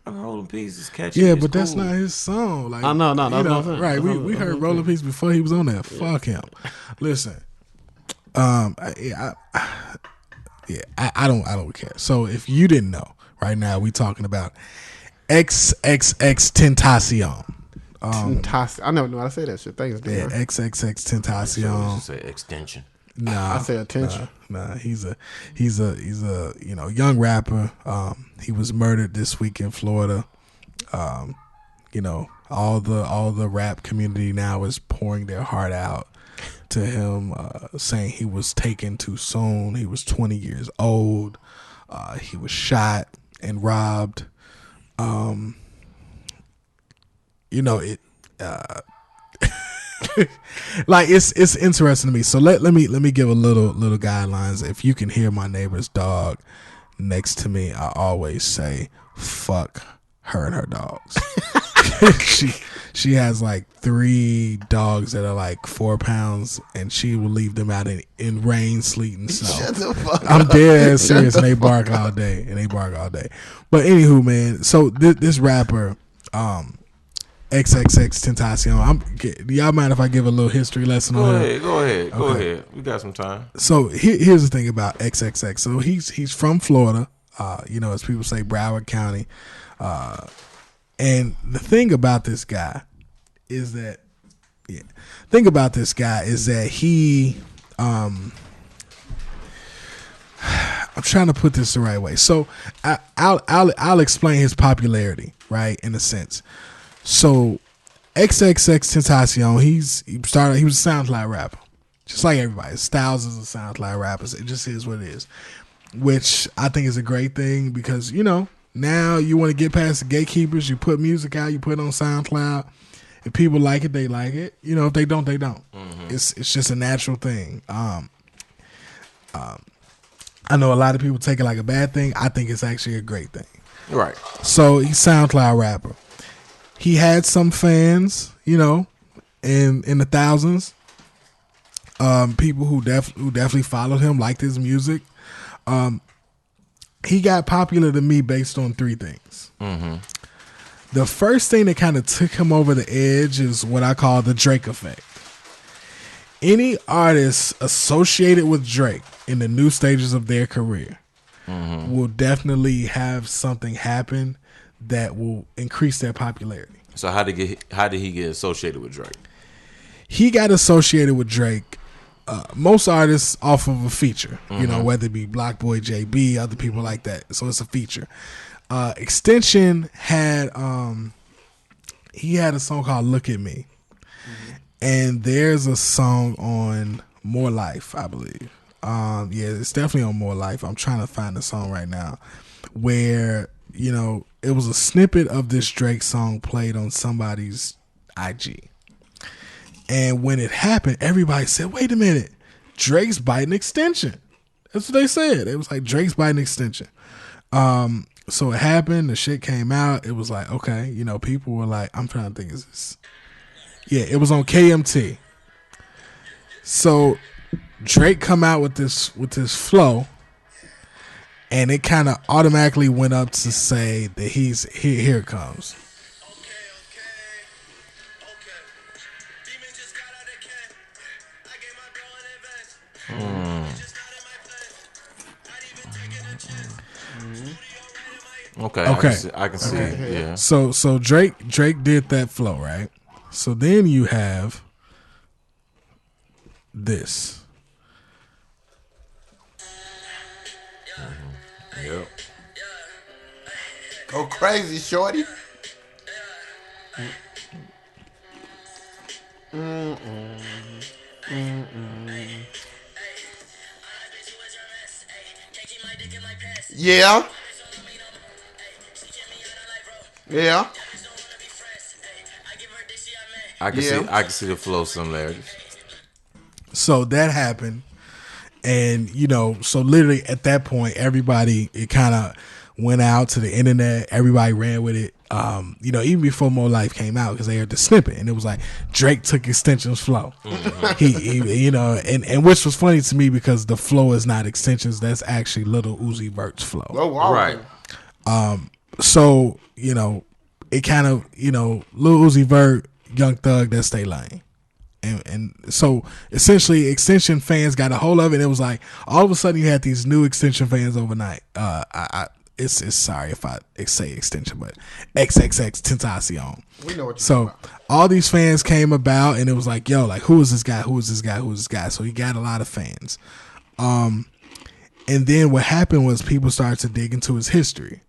Rolling Peace is catchy. Yeah, but that's not his song. Like, I know, that's what I'm saying. Right, we heard Rolling Peace before he was on there. Fuck him. Listen, I don't care. So if you didn't know, right now we talking about XXXTentacion. I never knew how to say that shit. Thanks, Dan. Yeah, XXXTentacion. Say extension. Nah, I say attention. Nah, he's a young rapper. He was murdered this week in Florida. All the rap community now is pouring their heart out to him, saying he was taken too soon. He was 20 years old. He was shot and robbed. Like it's interesting to me. So let me give a little guidelines. If you can hear my neighbor's dog next to me, I always say fuck her and her dogs. she has like 3 dogs that are like 4 pounds, and she will leave them out in rain, sleet, and snow. Shut the fuck I'm up. dead ass Shut serious, the and they fuck bark up. all day, But anywho, man, so this rapper, XXXTentacion. Do y'all mind if I give a little history lesson on him? Go ahead. We got some time. So here's the thing about XXX. So he's from Florida, as people say, Broward County. And the thing about this guy is that, he, I'm trying to put this the right way. So I'll explain his popularity, right, in a sense. So XXXTentacion, he was a SoundCloud rapper, just like everybody. There's thousands of SoundCloud rappers. It just is what it is, which I think is a great thing because now you want to get past the gatekeepers. You put music out, you put it on SoundCloud. If people like it, they like it. If they don't, they don't. Mm-hmm. It's just a natural thing. I know a lot of people take it like a bad thing. I think it's actually a great thing. Right. So he's SoundCloud rapper. He had some fans, in the thousands. People who definitely followed him, liked his music. He got popular to me based on 3 things. Mm-hmm. The first thing that kind of took him over the edge is what I call the Drake effect. Any artist associated with Drake in the new stages of their career will definitely have something happen that will increase their popularity. So how did he get associated with Drake? He got associated with Drake. Most artists off of a feature, whether it be Block Boy, JB, other people like that. So it's a feature. Extension had he had a song called "Look at Me," and there's a song on More Life, I believe. It's definitely on More Life. I'm trying to find the song right now, where it was a snippet of this Drake song played on somebody's IG. And when it happened, everybody said, wait a minute, Drake's biting Extension. That's what they said. It was like, Drake's biting Extension. So it happened. The shit came out. It was like, okay, people were like, I'm trying to think, is this? Yeah, it was on KMT. So Drake come out with this flow, and it kind of automatically went up to say that he's here it comes. Okay. I can see it. Yeah. So Drake did that flow, right? So then you have this. Yep. Go crazy, shorty. Yeah. Yeah. I can see the flow similarities. So that happened, and so literally at that point, everybody, it kind of went out to the internet. Everybody ran with it. Even before More Life came out, because they heard the snippet, and it was like Drake took Extension's flow. Mm-hmm. he and which was funny to me because the flow is not Extension's. That's actually Lil Uzi Vert's flow. Oh wow! Right. So it kind of Lil Uzi Vert, Young Thug, that's their lane. And so essentially Extension fans got a hold of it, and it was like all of a sudden you had these new Extension fans overnight. It's sorry if I say Extension, but XXXTentacion. We know what you're so talking about. All these fans came about, and it was like, yo, like who is this guy? Who is this guy? Who is this guy? So he got a lot of fans. And then what happened was people started to dig into his history.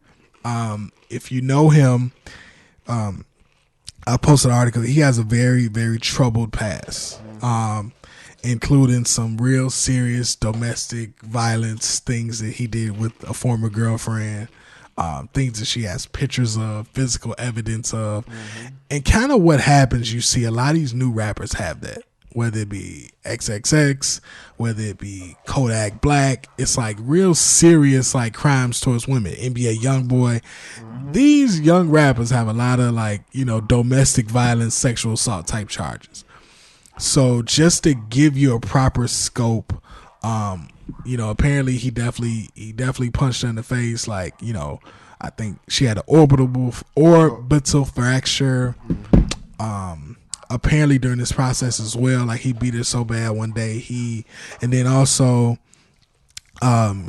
If you know him, I posted an article. He has a very, very troubled past, including some real serious domestic violence things that he did with a former girlfriend, things that she has pictures of, physical evidence of. Mm-hmm. And kind of what happens, you see a lot of these new rappers have that, whether it be XXX, whether it be Kodak Black. It's like real serious like crimes towards women. NBA YoungBoy. These young rappers have a lot of like, you know, domestic violence, sexual assault type charges. So just to give you a proper scope, you know, apparently he definitely punched her in the face. Like, you know, I think she had an orbital fracture. Apparently during this process as well, like he beat her so bad one day. And then also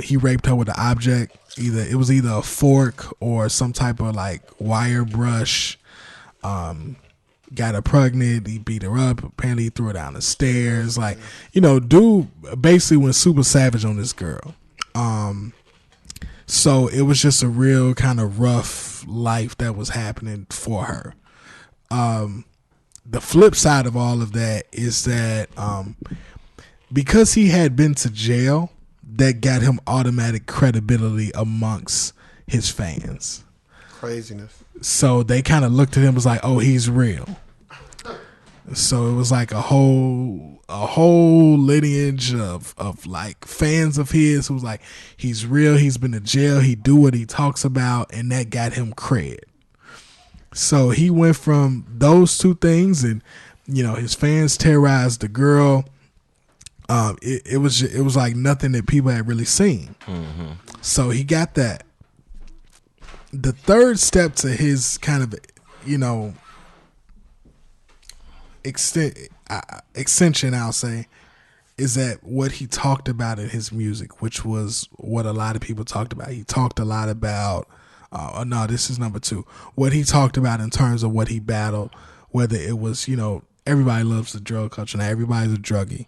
he raped her with an object. It was either a fork or some type of like wire brush. Got her pregnant. He beat her up. Apparently he threw her down the stairs. Like, you know, dude basically went super savage on this girl. So it was just a real kind of rough life that was happening for her. The flip side of all of that is that because he had been to jail, that got him automatic credibility amongst his fans. Craziness. So they kind of looked at him and was like, oh, he's real. So it was like a whole lineage of like fans of his who was like, he's real, he's been to jail, he do what he talks about, and that got him cred. So he went from those two things, and you know, his fans terrorized the girl. It was like nothing that people had really seen. Mm-hmm. So he got that. The third step to his kind of, you know, extension, I'll say, is that what he talked about in his music, which was what a lot of people talked about. He talked a lot about, no, this is number 2. What he talked about in terms of what he battled, whether it was, you know, everybody loves the drug culture. Now everybody's a druggie.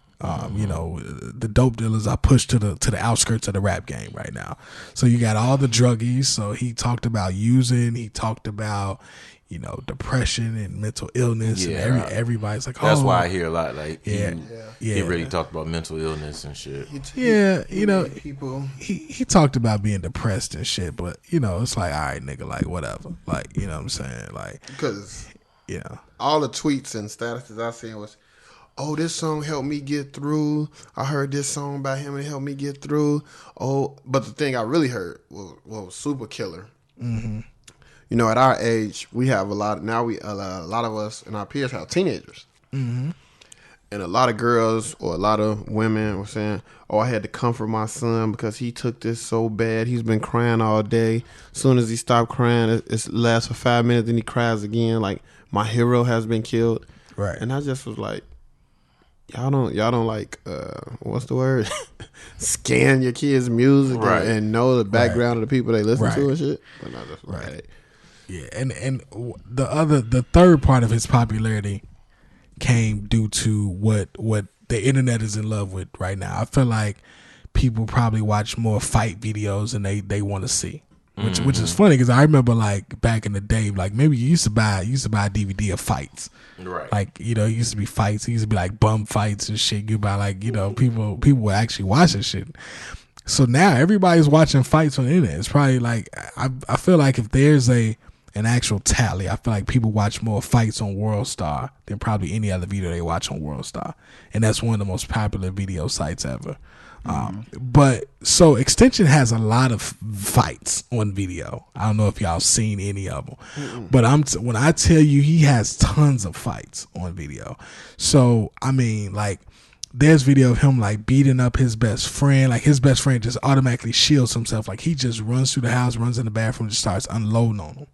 You know, the dope dealers are pushed to the outskirts of the rap game right now. So you got all the druggies. So he talked about using. He talked about, you know, depression and mental illness. Yeah. And everybody's like, oh. That's why I hear a lot. Like, yeah. He really talked about mental illness and shit. Yeah, you know, he talked about being depressed and shit. But, you know, it's like, all right, nigga, like, whatever. Like, you know what I'm saying? Like, because, you know, all the tweets and statuses I seen was, oh, this song helped me get through. I heard this song by him and it helped me get through. Oh, but the thing I really heard was Super Killer. Mm-hmm. You know, at our age, we have a lot of us and our peers have teenagers. Mm-hmm. And a lot of girls or a lot of women were saying, oh, I had to comfort my son because he took this so bad. He's been crying all day. As soon as he stopped crying, it lasts for 5 minutes, then he cries again. Like, my hero has been killed. Right. And I just was like, y'all don't like what's the word? Scan your kids' music and know the background of the people they listen to and shit. But no, that's right. Yeah, and the third part of his popularity came due to what the internet is in love with right now. I feel like people probably watch more fight videos than they want to see. Which is funny because I remember like back in the day, like maybe you used to buy a DVD of fights, right? Like, you know, it used to be fights. It used to be like bum fights and shit. You buy like, you know, people were actually watching shit. So now everybody's watching fights on the internet. It's probably like I feel like if there's an actual tally, I feel like people watch more fights on World Star than probably any other video they watch on World Star, and that's one of the most popular video sites ever. But so Extension has a lot of fights on video. I don't know if y'all seen any of them, but when I tell you he has tons of fights on video. So I mean, like, there's video of him like beating up his best friend. Like, his best friend just automatically shields himself. Like, he just runs through the house, runs in the bathroom, just starts unloading on him.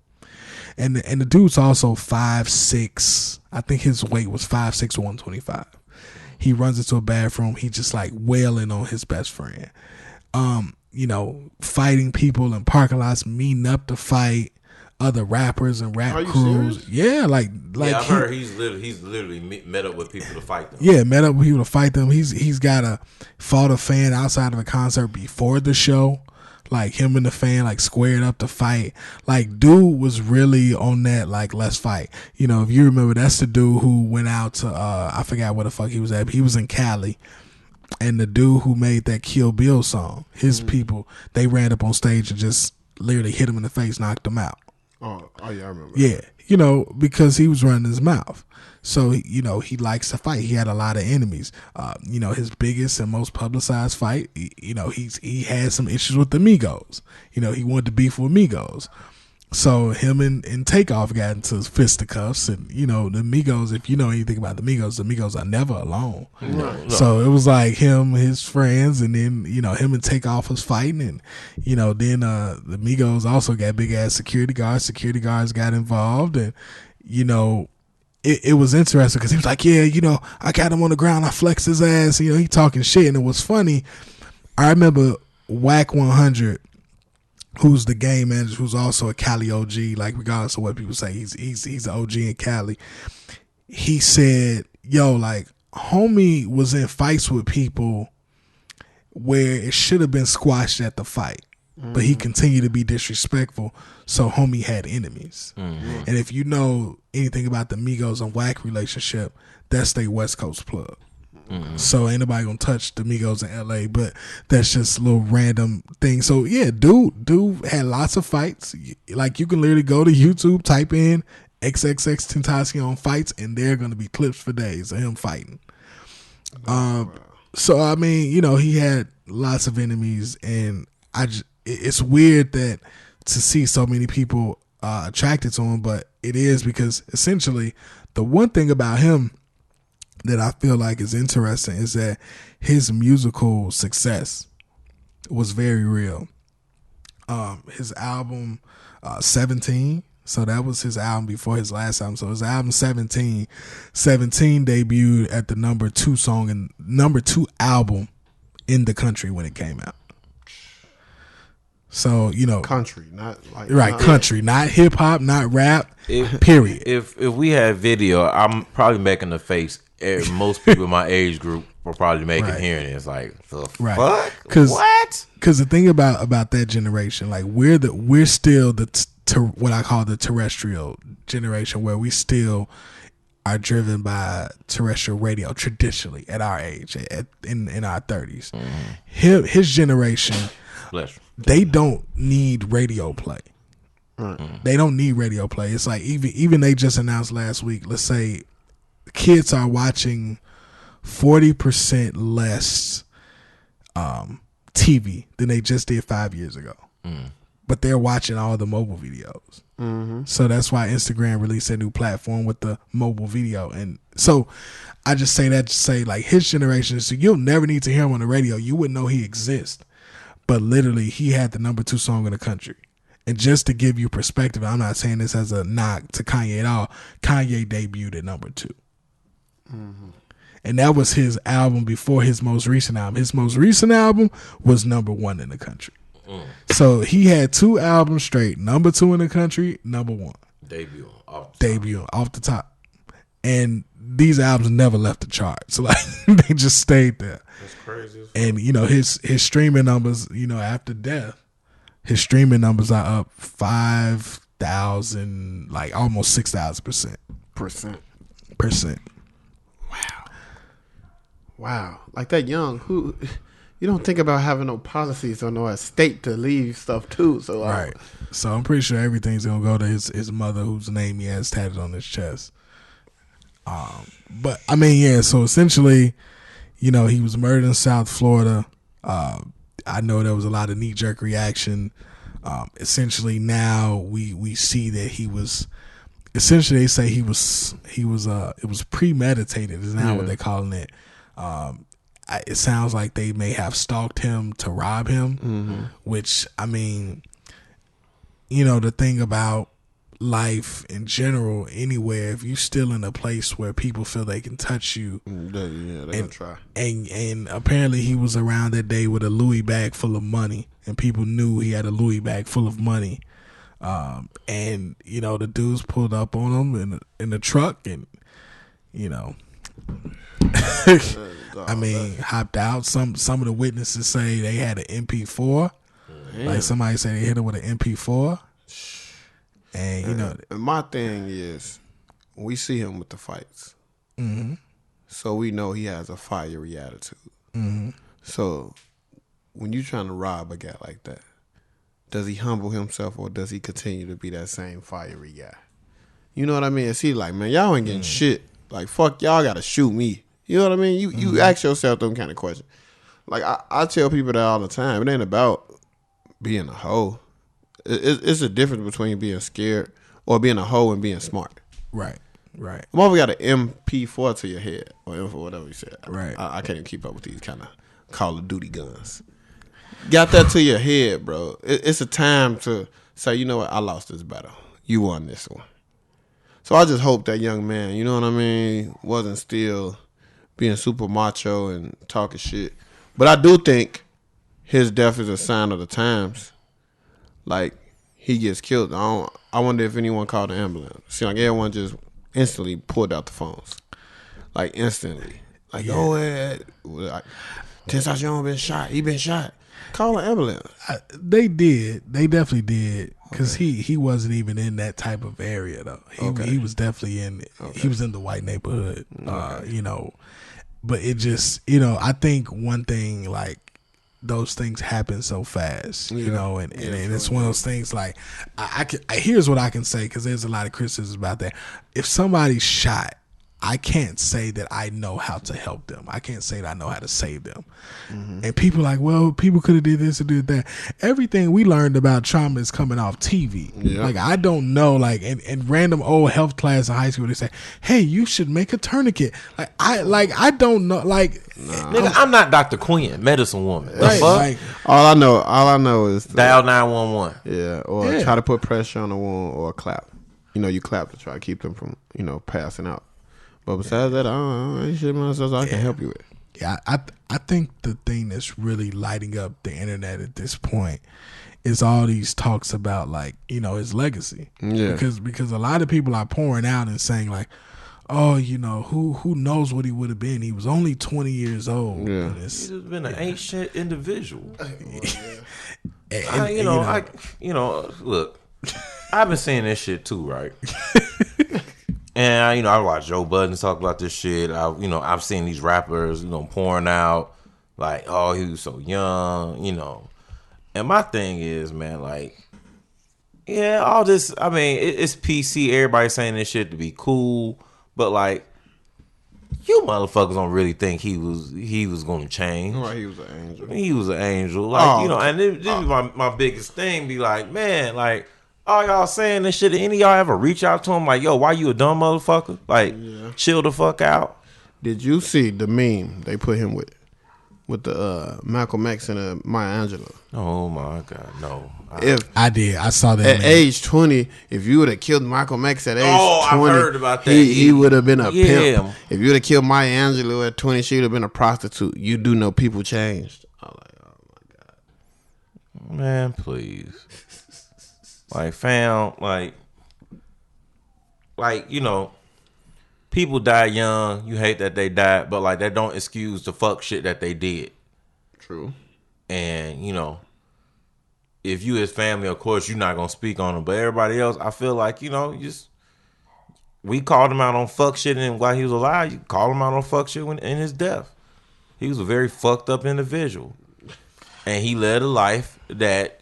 And the dude's also 5'6". I think his weight was 5'6" or 125. He runs into a bathroom. He just like wailing on his best friend. You know, fighting people in parking lots, meeting up to fight other rappers and rap crews. Yeah, like yeah, I heard he's literally met up with people to fight them. Yeah, met up with people to fight them. He's fought a fan outside of a concert before the show. Like, him and the fan like squared up to fight. Like, dude was really on that, like, let's fight. You know, if you remember, that's the dude who went out to I forgot where the fuck he was at, but he was in Cali. And the dude who made that Kill Bill song, his people, they ran up on stage and just literally hit him in the face, knocked him out. Oh yeah, I remember. Yeah, you know, because he was running his mouth. So, he likes to fight. He had a lot of enemies. His biggest and most publicized fight, he had some issues with the Migos. He wanted to beef with Migos. So him and Takeoff got into fisticuffs, and the Migos. If you know anything about the Migos are never alone. No. So it was like him, his friends, and then him and Takeoff was fighting, and then the Migos also got big ass security guards. Security guards got involved, and it was interesting because he was like, yeah, I got him on the ground, I flexed his ass, he talking shit, and it was funny. I remember Whack 100. Who's the game manager, who's also a Cali OG, like regardless of what people say, he's an OG in Cali. He said, yo, like, homie was in fights with people where it should have been squashed at the fight, but he continued to be disrespectful, so homie had enemies. And if you know anything about the Migos and Whack relationship, that's their West Coast plug. So ain't nobody gonna touch the Migos in LA, but that's just a little random thing. So yeah, dude had lots of fights. Like, you can literally go to YouTube, type in XXXTentacion fights, and there are gonna be clips for days of him fighting. So I mean, he had lots of enemies, and it's weird that to see so many people attracted to him, but it is because essentially the one thing about him that I feel like is interesting is that his musical success was very real. His album 17, so that was his album before his last album. So his album 17 debuted at the number 2 song and number 2 album in the country when it came out. So, country, not like country, not hip hop, not rap. Period. If we had video, I'm probably making the face. Most people in my age group were probably making hearing it. It's like, the fuck? What? Because the thing about that generation, like, we're still what I call the terrestrial generation, where we still are driven by terrestrial radio traditionally at our age, in our 30s. His generation, they don't need radio play. They don't need radio play. It's like even they just announced last week, let's say kids are watching 40% less TV than they just did 5 years ago. But they're watching all the mobile videos. So that's why Instagram released a new platform with the mobile video. And so I just say that to say, like, his generation, so you'll never need to hear him on the radio. You wouldn't know he exists. But literally, he had the number 2 song in the country. And just to give you perspective, I'm not saying this as a knock to Kanye at all. Kanye debuted at number 2. And that was his album before his most recent album. His most recent album was number 1 in the country. So he had 2 albums straight, number 2 in the country, number 1. Debut off the top. And these albums never left the charts. Like, they just stayed there. That's crazy. And his streaming numbers, after Death, his streaming numbers are up 5,000, like almost 6,000%. Percent. Wow. Like, that young, who you don't think about having no policies or no estate to leave stuff to. So right. So I'm pretty sure everything's gonna go to his mother, whose name he has tatted on his chest. But I mean, yeah. So essentially, he was murdered in South Florida. I know there was a lot of knee jerk reaction. Essentially, now we see that he was. Essentially, they say it was premeditated is now what they're calling it. It sounds like they may have stalked him to rob him, which, I mean, the thing about life in general, anywhere, if you're still in a place where people feel they can touch you, they're gonna try. And apparently he was around that day with a Louis bag full of money, and people knew he had a Louis bag full of money. And the dudes pulled up on him in the truck, and I mean, hopped out. Some of the witnesses say they had an MP4. Like, somebody said they hit him with an MP4. And my thing is, we see him with the fights, so we know he has a fiery attitude. So when you're trying to rob a guy like that, does he humble himself, or does he continue to be that same fiery guy? You know what I mean? Is he like, man, y'all ain't getting shit. Like, fuck, y'all gotta shoot me. You know what I mean? You ask yourself them kind of questions. Like, I tell people that all the time. It ain't about being a hoe. It's a difference between being scared or being a hoe and being smart. Right. Right. I'm over got an MP4 to your head or M4, whatever you said. Right. I can't even keep up with these kind of Call of Duty guns. Got that to your head, bro. It's a time to say, you know what? I lost this battle. You won this one. So I just hope that young man, you know what I mean, wasn't still being super macho and talking shit. But I do think his death is a sign of the times. Like, he gets killed. I wonder if anyone called the ambulance. See, like, everyone just instantly pulled out the phones. Like, instantly. Like, Tentacion been shot. He been shot. Call an ambulance. They did. They definitely did. Because he wasn't even in that type of area, though. He was definitely in, he was in the white neighborhood, you know. But it just, you know, I think one thing, like, those things happen so fast, you know, and it's one of those things, like, here's what I can say, because there's a lot of criticism about that. If somebody's shot, I can't say that I know how to help them. I can't say that I know how to save them. And people are like, well, people could have did this or did that. Everything we learned about trauma is coming off TV. Like, I don't know, like, in random old health class in high school, they say, hey, you should make a tourniquet. I don't know, like, nigga, I'm not Dr. Quinn, medicine woman. Right, like, all I know is dial 911. Yeah, or try to put pressure on the wound or clap. You know, you clap to try to keep them from, you know, passing out. But besides that, I ain't shit myself I can help you with. Yeah, I think the thing that's really lighting up the internet at this point is all these talks about, like, you know, his legacy. Yeah. Because a lot of people are pouring out and saying, like, oh, you know, who knows what he would have been? He was only 20 years old. Yeah. He's been an ancient individual. Look, I've been saying this shit too, right? And I watch Joe Budden talk about this shit. I've seen these rappers, pouring out like, oh, he was so young, And my thing is, man, like, yeah, all this. I mean, it's PC. Everybody saying this shit to be cool, but like, you motherfuckers don't really think he was gonna change. Right, he was an angel. He was an angel, like And this is my biggest thing. Be like, man, like. All y'all saying this shit, any of y'all ever reach out to him like, yo, why you a dumb motherfucker? Like, chill the fuck out. Did you see the meme they put him with the Malcolm X and Maya Angelou? Oh my God, no. I did. I saw that. At age 20, if you would have killed Malcolm X at age 20, I heard about that. He would have been a pimp. If you would have killed Maya Angelou at 20, she would have been a prostitute. You do know people changed. I'm like, oh my God. Man, please. Like, fam, like, people die young. You hate that they died, but like, that don't excuse the fuck shit that they did. True. And if you his family, of course, you're not gonna speak on them. But everybody else, I feel like we called him out on fuck shit, and while he was alive, you call him out on fuck shit in his death. He was a very fucked up individual, and he led a life that.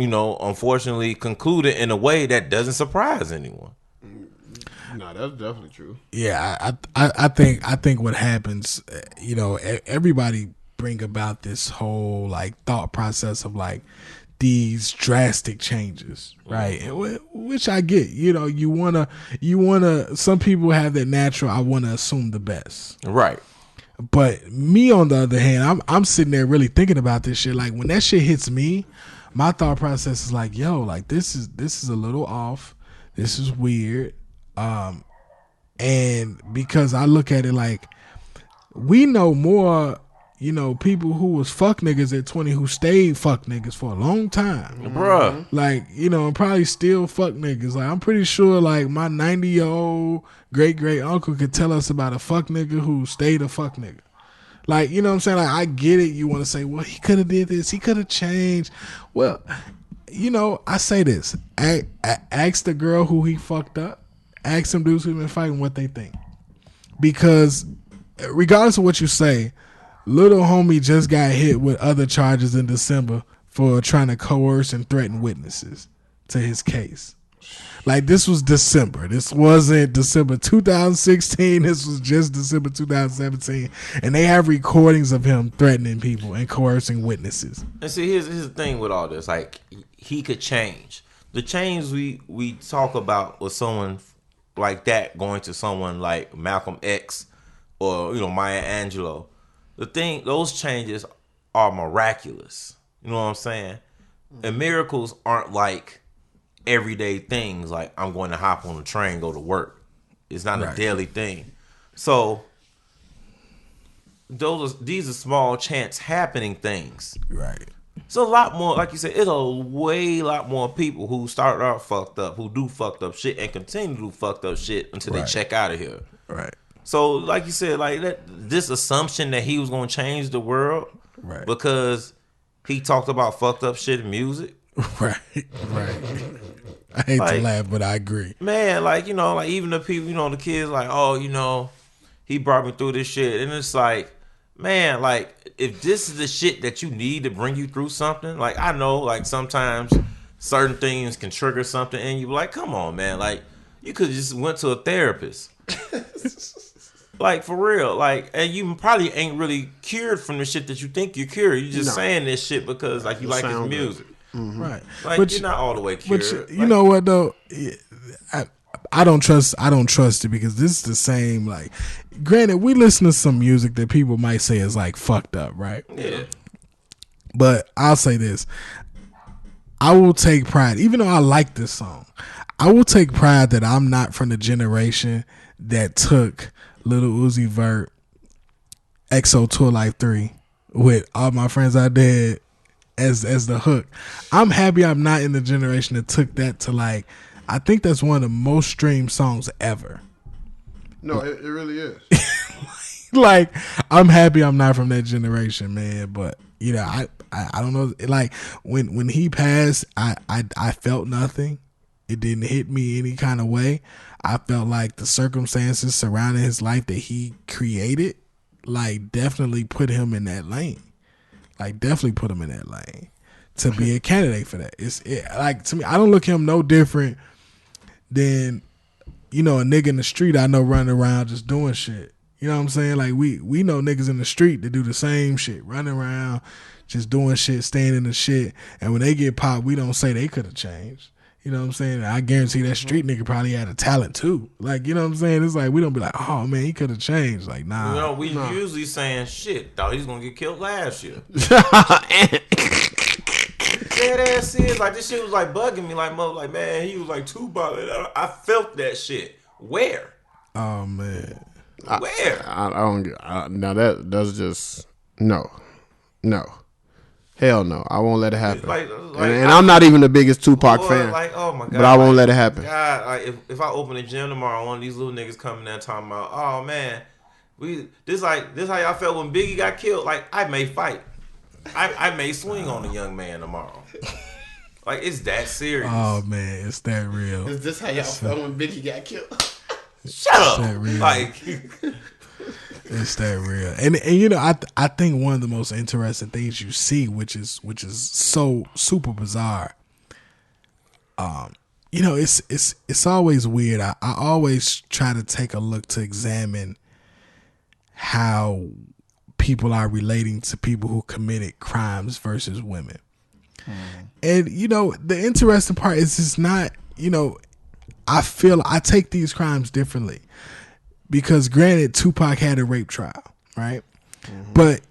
Unfortunately concluded in a way that doesn't surprise anyone. No, that's definitely true. Yeah, I think what happens, everybody bring about this whole like thought process of like these drastic changes, right? Which I get. You wanna. Some people have that natural. I want to assume the best, right? But me, on the other hand, I'm sitting there really thinking about this shit. Like, when that shit hits me, my thought process is like, yo, like this is a little off. This is weird. And because I look at it like, we know more, people who was fuck niggas at 20 who stayed fuck niggas for a long time. Bruh. Like, and probably still fuck niggas. Like, I'm pretty sure like my 90-year-old great uncle could tell us about a fuck nigga who stayed a fuck nigga. Like, you know what I'm saying? Like, I get it. You want to say, well, he could have did this. He could have changed. Well, I say this. Ask the girl who he fucked up. Ask some dudes who've been fighting what they think. Because regardless of what you say, little homie just got hit with other charges in December for trying to coerce and threaten witnesses to his case. Like, this was December. This wasn't December 2016. This was just December 2017. And they have recordings of him threatening people and coercing witnesses. And see, here's the thing with all this. Like, he could change. The change we talk about with someone like that going to someone like Malcolm X or, Maya Angelou. Those changes are miraculous. You know what I'm saying? And miracles aren't like everyday things. Like, I'm going to hop on a train, go to work. It's not a daily thing. So these are small chance happening things. Right. It's a lot more, like you said, it's a lot more people who start out fucked up, who do fucked up shit and continue to do fucked up shit until they check out of here. Right. So, like you said, like this assumption that he was going to change the world because he talked about fucked up shit in music. Right. I hate to laugh, but I agree. Man, even the people, the kids, he brought me through this shit. And it's like, man, if this is the shit that you need to bring you through something, I know, sometimes certain things can trigger something and you like, come on, man, you could have just went to a therapist. For real, and you probably ain't really cured from the shit that you think you're cured. You're just saying this shit because, you like his music. Mm-hmm. Right. But you're not all the way cured. But you know what, though? I don't trust it because this is the same, granted, we listen to some music that people might say is, fucked up, right? Yeah. But I'll say this. I will take pride, even though I like this song, I will take pride that I'm not from the generation that took Lil Uzi Vert, XO Tour Life 3 with All My Friends Are Dead as the hook. I'm happy I'm not in the generation that took that to I think that's one of the most streamed songs ever. No, it really is. I'm happy I'm not from that generation, man. But I don't know. When he passed, I felt nothing. It didn't hit me any kind of way. I felt like the circumstances surrounding his life that he created, definitely put him in that lane. Definitely put him in that lane to be a candidate for that. To me, I don't look him no different than, a nigga in the street I know running around just doing shit. You know what I'm saying? We know niggas in the street that do the same shit, running around, just doing shit, staying in the shit. And when they get popped, we don't say they could have changed. You know what I'm saying? I guarantee that street nigga probably had a talent too. You know what I'm saying? It's we don't be like, oh man, he could have changed. Nah. We usually saying shit. Thought he was gonna get killed last year. Dead ass is this shit was bugging me. Man, he was Tupac. I felt that shit. Where? Oh man. Where? I don't get. Now that's just no. Hell no, I won't let it happen. And I'm not even the biggest Tupac fan. Oh my god! But I won't let it happen. God, if I open a gym tomorrow, one of these little niggas coming there talking about, oh man, this how y'all felt when Biggie got killed. I may fight. I may swing on a young man tomorrow. It's that serious. Oh man, it's that real. Is this how y'all felt when Biggie got killed? Shut up! It's that real, and I think one of the most interesting things you see, which is so super bizarre. It's always weird. I always try to take a look to examine how people are relating to people who committed crimes versus women, and the interesting part is it's not. I feel I take these crimes differently. Because granted, Tupac had a rape trial, right? Mm-hmm. But,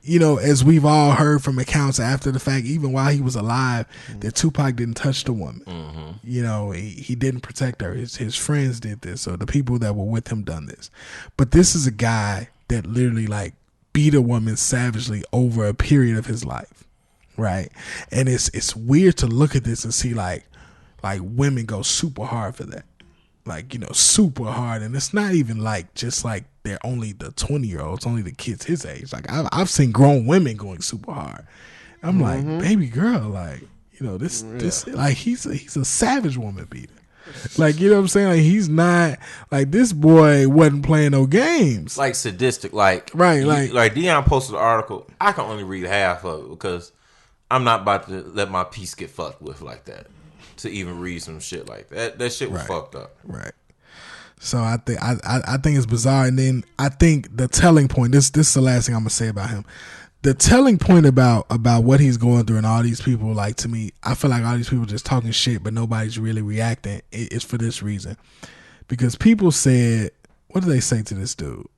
as we've all heard from accounts after the fact, even while he was alive, that Tupac didn't touch the woman. Mm-hmm. He didn't protect her. His friends did this, or the people that were with him done this. But this is a guy that literally beat a woman savagely over a period of his life, right? And it's weird to look at this and see women go super hard for that. Super hard. And it's not even just they're only the 20-year-olds, only the kids his age. I've seen grown women going super hard. I'm baby girl, this he's a savage woman beater. You know what I'm saying? He's not this boy wasn't playing no games. Sadistic. Right. Dion posted an article. I can only read half of it because I'm not about to let my piece get fucked with like that. to even read some shit like that. That shit was fucked up. Right. So I think it's bizarre, and then I think the telling point. This is the last thing I'm gonna say about him. The telling point about what he's going through and all these people, like, to me, I feel like all these people just talking shit, but nobody's really reacting. It's for this reason, because people said, what did they say to this dude?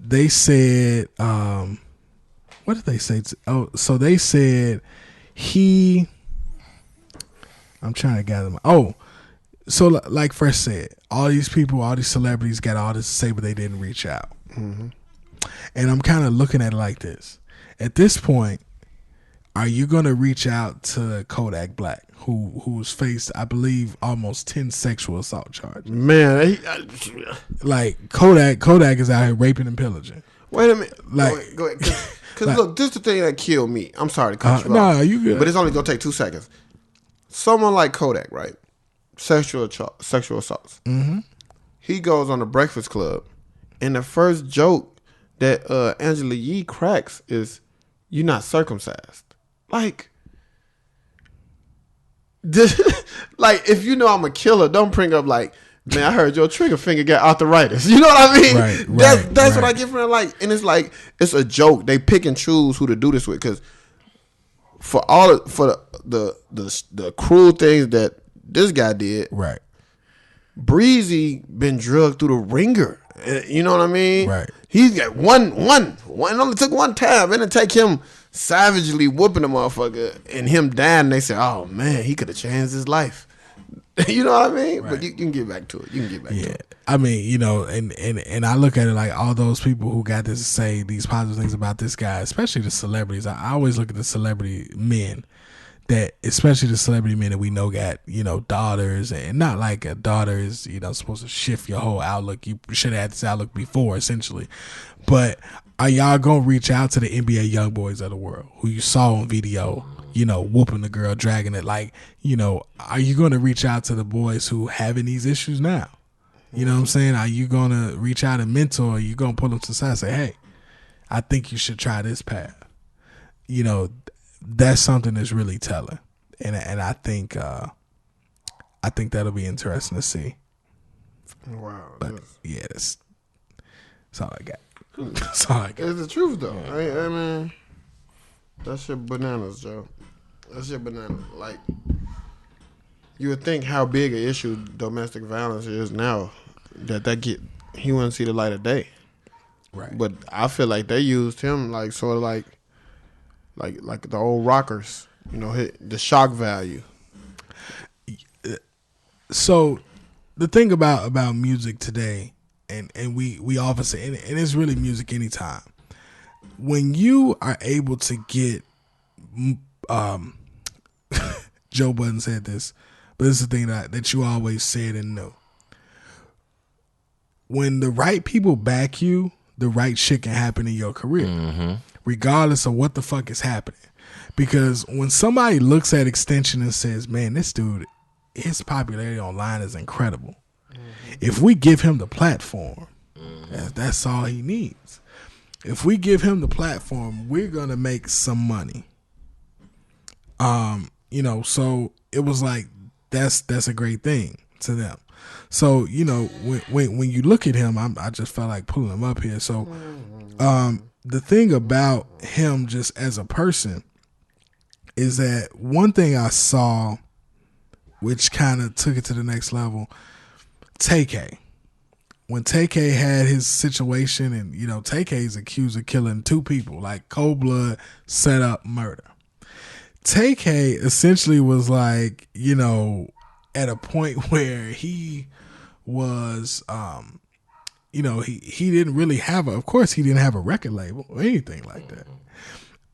They said, what did they say? So they said I'm trying to gather my. So like Fresh said, all these people, all these celebrities got all this to say, but they didn't reach out. Mm-hmm. And I'm kind of looking at it like this. At this point, are you going to reach out to Kodak Black, who's faced, I believe, almost 10 sexual assault charges? Man, like Kodak is out here raping and pillaging. Wait a minute. Like, go ahead. Because look, this is the thing that killed me. I'm sorry to cut you off. No, you good. But it's only going to take 2 seconds. Someone like Kodak, right? Sexual assaults. Mm-hmm. He goes on the Breakfast Club, and the first joke that Angela Yee cracks is, "You not circumcised." Like, like, if you know I'm a killer, don't bring up like, "Man, I heard your trigger finger got arthritis." You know what I mean? Right, that's what I get from it. Like, and it's like, it's a joke. They pick and choose who to do this with, because for the cruel things that this guy did, right? Breezy been drugged through the ringer. You know what I mean? Right. He's got one. It only took one time, and it take him savagely whooping the motherfucker, and him dying. They say, "Oh man, he could have changed his life." You know what I mean? Right. But you can get back to it. To it. I mean, you know, and I look at it like all those people who got this to say these positive things about this guy, especially the celebrities. I always look at the celebrity men, that especially the celebrity men that we know got, you know, daughters, and not like a daughter is, you know, supposed to shift your whole outlook. You should have had this outlook before, essentially. But are y'all gonna reach out to the NBA young boys of the world who you saw on video, you know, whooping the girl, dragging it? Like, you know, are you gonna reach out to the boys who having these issues now? You know what I'm saying? Are you gonna reach out and mentor? Are you gonna pull them to the side and say, "Hey, I think you should try this path"? You know, that's something that's really telling, and I think that'll be interesting to see. Wow, but yeah, that's all I got. That's all I got. It's the truth though. I mean, that shit bananas, Joe. That shit bananas. Like, you would think how big an issue domestic violence is now he wouldn't see the light of day. Right. But I feel like they used him like sort of like the old rockers, you know, the shock value. So the thing about music today, and we often say, and it's really music anytime, when you are able to get, Joe Budden said this, but this is the thing that you always said and know. When the right people back you, the right shit can happen in your career, regardless of what the fuck is happening. Because when somebody looks at Extension and says, "Man, this dude, his popularity online is incredible. If we give him the platform, that's all he needs. If we give him the platform, we're gonna make some money." You know, so it was like that's a great thing to them. So, you know, when you look at him, I just felt like pulling him up here. So, the thing about him just as a person is that one thing I saw, which kind of took it to the next level, TK. When TK had his situation, and, you know, TK is accused of killing 2 people, like cold blood, set up murder. TK essentially was like, you know, at a point where he was, you know, he didn't really have of course he didn't have a record label or anything like that.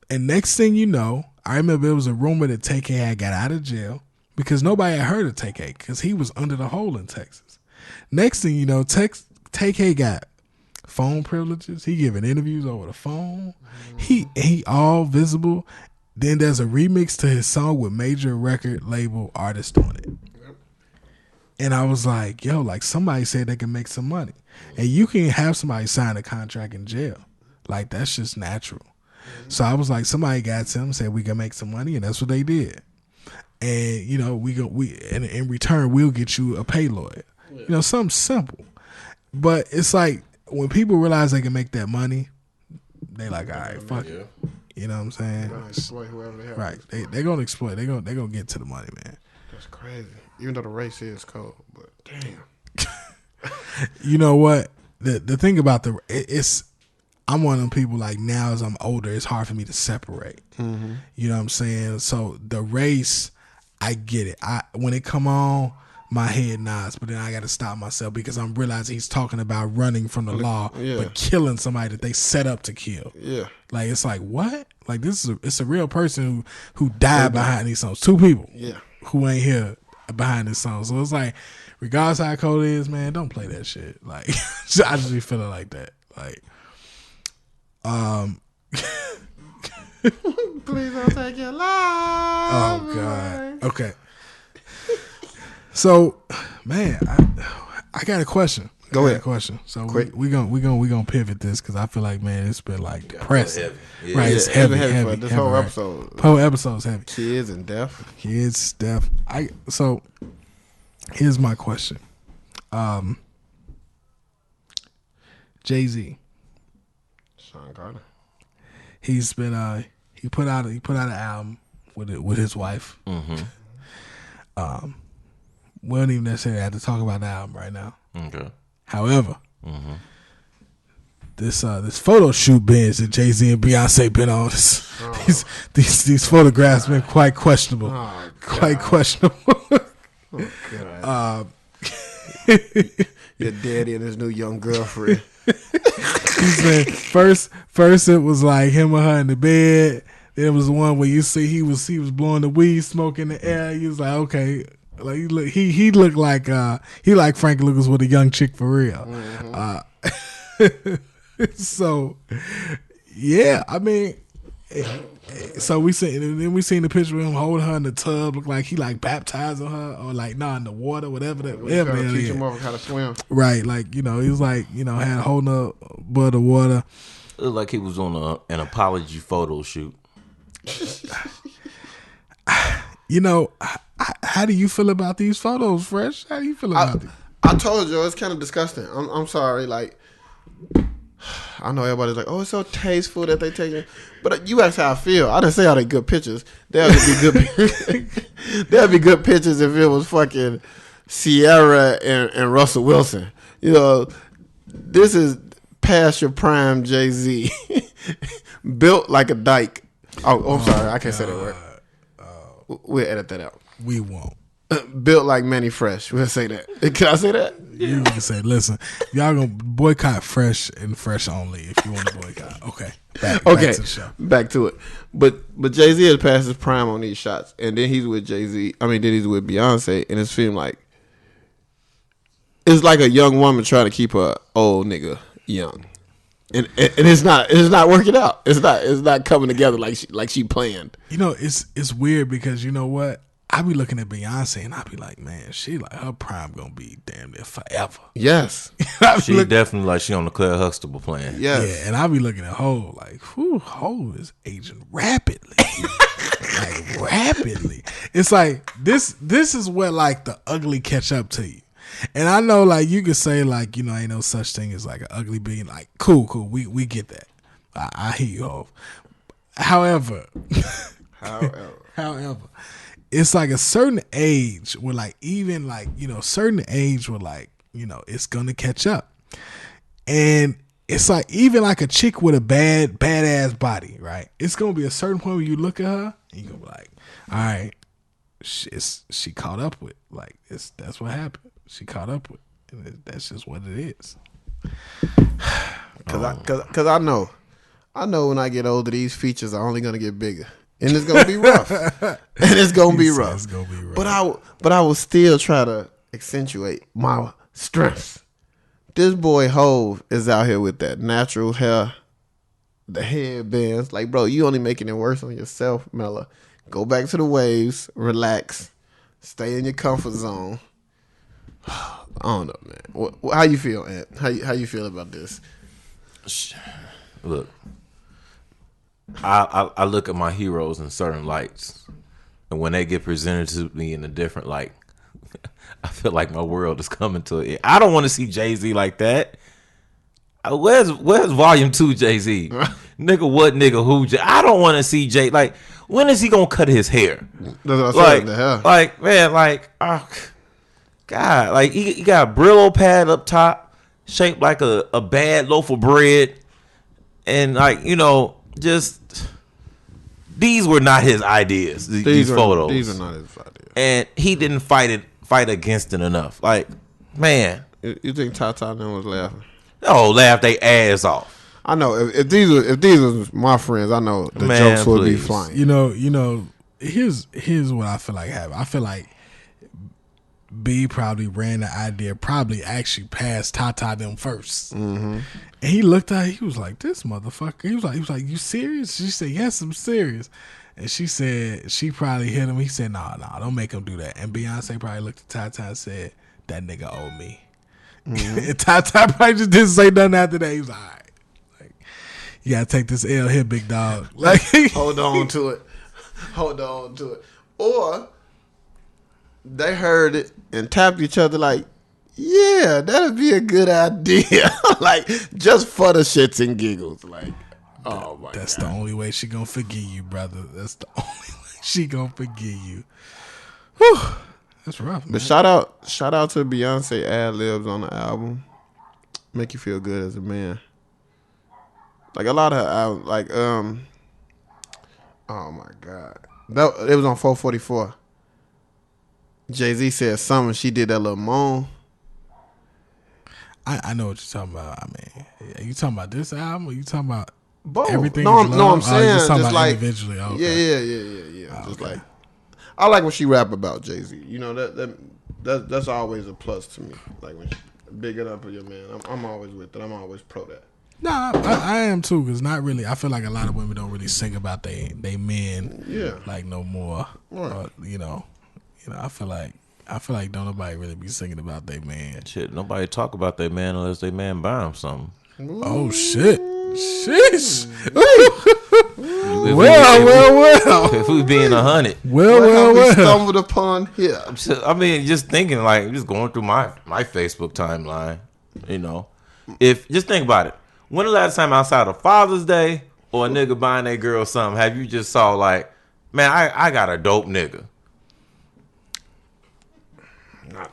And next thing you know, I remember there was a rumor that TK had got out of jail because nobody had heard of TK because he was under the hole in Texas. Next thing you know, TK got phone privileges. He giving interviews over the phone. He all visible. Then there's a remix to his song with major record label artists on it. And I was like, yo, like somebody said they can make some money. And you can have somebody sign a contract in jail. Like, that's just natural. So I was like, somebody got to him, said we can make some money, and that's what they did. and you know and in return we'll get you a pay lawyer. You know, something simple. But it's like when people realize they can make that money, they like, all right, fuck it. You know what I'm saying? They're gonna exploit whoever they have. Right. They're gonna exploit. They're gonna get to the money, man. That's crazy. Even though the race is cold, but damn. You know what? The thing about I'm one of them people, like, now as I'm older, it's hard for me to separate. Mm-hmm. You know what I'm saying? So the race, I get it. When it come on, my head nods, but then I got to stop myself because I'm realizing he's talking about running from the law, but killing somebody that they set up to kill. Yeah, like it's like what? Like it's a real person who died behind these songs. Two people. Yeah, who ain't here behind this song. So it's like, regardless how cold it is, man, don't play that shit. Like I just be feeling like that. Like, please don't take your life. Oh God. Okay. So, man, I got a question. Go ahead. Question. So we gonna pivot this because I feel like, man, it's been like depressing. Yeah. Right? It's heavy. This whole episode. Whole episode's heavy. Kids and death. So here's my question. Jay-Z. Sean Carter. He's been he put out an album with his wife. Mm-hmm. We don't even necessarily have to talk about the album right now. Okay. However, this photo shoot binge that Jay-Z and Beyonce been on, these photographs been quite questionable. Oh, quite questionable. Oh God. Your daddy and his new young girlfriend. He's been first it was like him and her in the bed. Then it was the one where you see he was blowing the weed smoke in the air. He was like, okay. Like he looked like he like Frank Lucas with a young chick for real. Mm-hmm. So yeah, I mean, so we seen the picture of him holding her in the tub. Looked like he like baptizing her or like in the water, whatever that. Whatever to teach him how to swim. Right, like he was like had holding her above the water. It looked like he was on an apology photo shoot. How do you feel about these photos, Fresh? How do you feel about it? I told you it's kind of disgusting. I'm sorry. Like, I know everybody's like, oh, it's so tasteful that they take it. But you ask how I feel. I didn't say how they good pictures. There'll be good. There'll be good pictures if it was fucking Sierra and Russell Wilson. This is past your prime Jay-Z, built like a dyke. Oh, I'm sorry. I can't say that word. We'll edit that out. We won't. Built like Manny Fresh. We'll say that. Can I say that? You can say, listen, y'all gonna boycott Fresh and Fresh only if you want to boycott. Okay. Back to the show. Back to it. But Jay-Z has passed his prime on these shots. And then he's with Jay-Z. I mean, then he's with Beyonce. And it's feeling like it's like a young woman trying to keep her old nigga young. And it's not working out. It's not coming together like she planned. It's weird because you know what? I be looking at Beyonce and I be like, man, she like her prime gonna be damn near forever. Yes, she definitely like she on the Claire Huxtable plan. Yes. Yeah, and I be looking at Ho like, Ho is aging rapidly, like rapidly. It's like this is where like the ugly catch up to you. And I know, like, you could say, like, ain't no such thing as, like, an ugly being. Like, cool. We get that. I hear you, Hov. However, it's, like, a certain age where, like, even, like, certain age where, like, it's going to catch up. And it's, like, even, like, a chick with a badass body, right? It's going to be a certain point where you look at her and you're going to be like, all right, she caught up with. Like, that's what happened. She caught up with, and that's just what it is. Cause I know when I get older, these features are only gonna get bigger, and it's gonna be rough. It's gonna be rough. But I will still try to accentuate my strengths. This boy Hov is out here with that natural hair, the headbands. Like, bro, you only making it worse on yourself, Mella. Go back to the waves, relax, stay in your comfort zone. I don't know, man. How you feel, Ant? How you feel about this? Look, I look at my heroes in certain lights. and when they get presented to me in a different light, I feel like my world is coming to it. I don't want to see Jay-Z like that. Where's Volume 2 Jay-Z? Nigga, what nigga, who? I don't want to see Jay. Like, when is he going to cut his hair? That's what I said. Like, man, like, oh, God. Like, he got a Brillo pad up top, shaped like a bad loaf of bread. And, like, you know, just, these were not his ideas, these photos. These are not his ideas. And he didn't fight against it enough. Like, man. You think Tata then was laughing? Oh, laugh they ass off. I know if these was my friends, I know the jokes would be flying. You know. Here's what I feel like happened. I feel like B probably ran the idea, probably actually passed Tata them first, and he looked at her, he was like, "This motherfucker." He was like, "You serious?" She said, "Yes, I'm serious." And she said she probably hit him. He said, "Nah, don't make him do that." And Beyonce probably looked at Tata and said, "That nigga owe me." And Tata probably just didn't say nothing after that. He was like, all right, like, you gotta take this L here, big dog. Like, hold on to it. Or they heard it and tapped each other like, yeah, that'd be a good idea. Like, just for the shits and giggles. Like, oh my that's God. the only way she gonna forgive you, brother. That's the only way she gonna forgive you. Whew. That's rough, man. But shout out to Beyonce ad-libs on the album. Make you feel good as a man. Like a lot of her albums, like oh my God. It was on 444. Jay-Z said something, she did that little moan. I know what you're talking about. I mean, are you talking about this album or you talking about Both. everything? No, I'm saying just talking about like individually. Oh, okay. Yeah. Just like I like when she rap about Jay-Z. You know that's always a plus to me. Like when she big it up for your man. I'm always with it. I'm always pro that. Nah, I am too. Cause not really. I feel like a lot of women don't really sing about they men. Yeah. Like no more. Right. You know. I feel like don't nobody really be singing about they man. Shit, nobody talk about their man unless they man buy him something. Oh shit. Sheesh. Well. If we being 100. Well. We stumbled upon here. I mean, just thinking, like, just going through my Facebook timeline, you know. Just think about it. When the last time outside of Father's Day or a nigga buying that girl something, have you just saw like, man, I got a dope nigga? I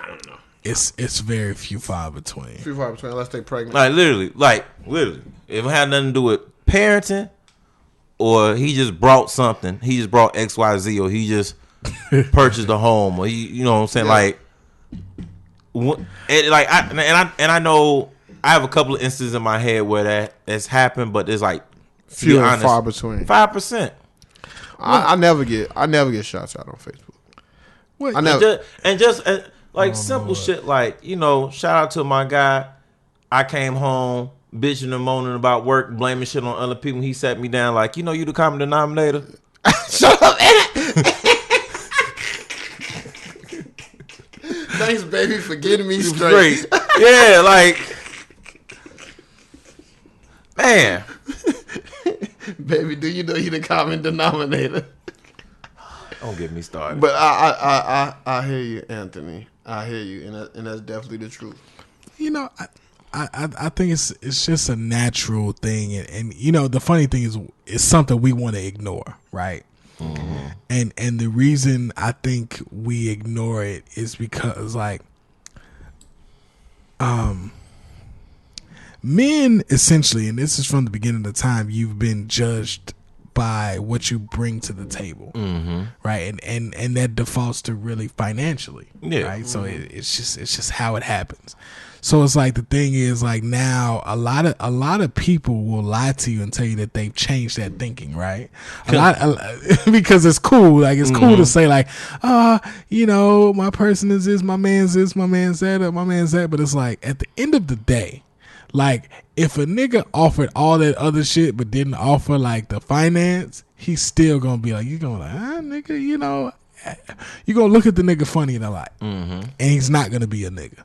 don't know. It's very few far between. Unless they pregnant. Like literally. If it had nothing to do with parenting, or he just brought something, he just brought XYZ, or he just purchased a home, or he, you know what I'm saying, I know I have a couple of instances in my head where that's happened, but it's like few and far between. 5%. I never get shots out on Facebook. What? I never. Simple shit like, you know, shout out to my guy. I came home bitching and moaning about work, blaming shit on other people. He sat me down like, you know, you the common denominator. Shut up, Thanks, baby, for getting me straight. Yeah, like, man. Baby, do you know you the common denominator? Don't get me started. But I hear you, Anthony. I hear you, and that's definitely the truth. You know, I think it's just a natural thing, and you know, the funny thing is it's something we want to ignore, right? Mm-hmm. And the reason I think we ignore it is because like men essentially, and this is from the beginning of the time, you've been judged by what you bring to the table, right? And that defaults to really financially, right? So it's just how it happens. So it's like the thing is like now a lot of people will lie to you and tell you that they've changed that thinking, right? Because it's cool, like it's cool to say like, you know, my person is this, my man's this, my man's that, or my man's that. But it's like at the end of the day, like if a nigga offered all that other shit but didn't offer like the finance, he's still gonna be like, you gonna like, nigga, you know, you gonna look at the nigga funny in a lot, and he's not gonna be a nigga.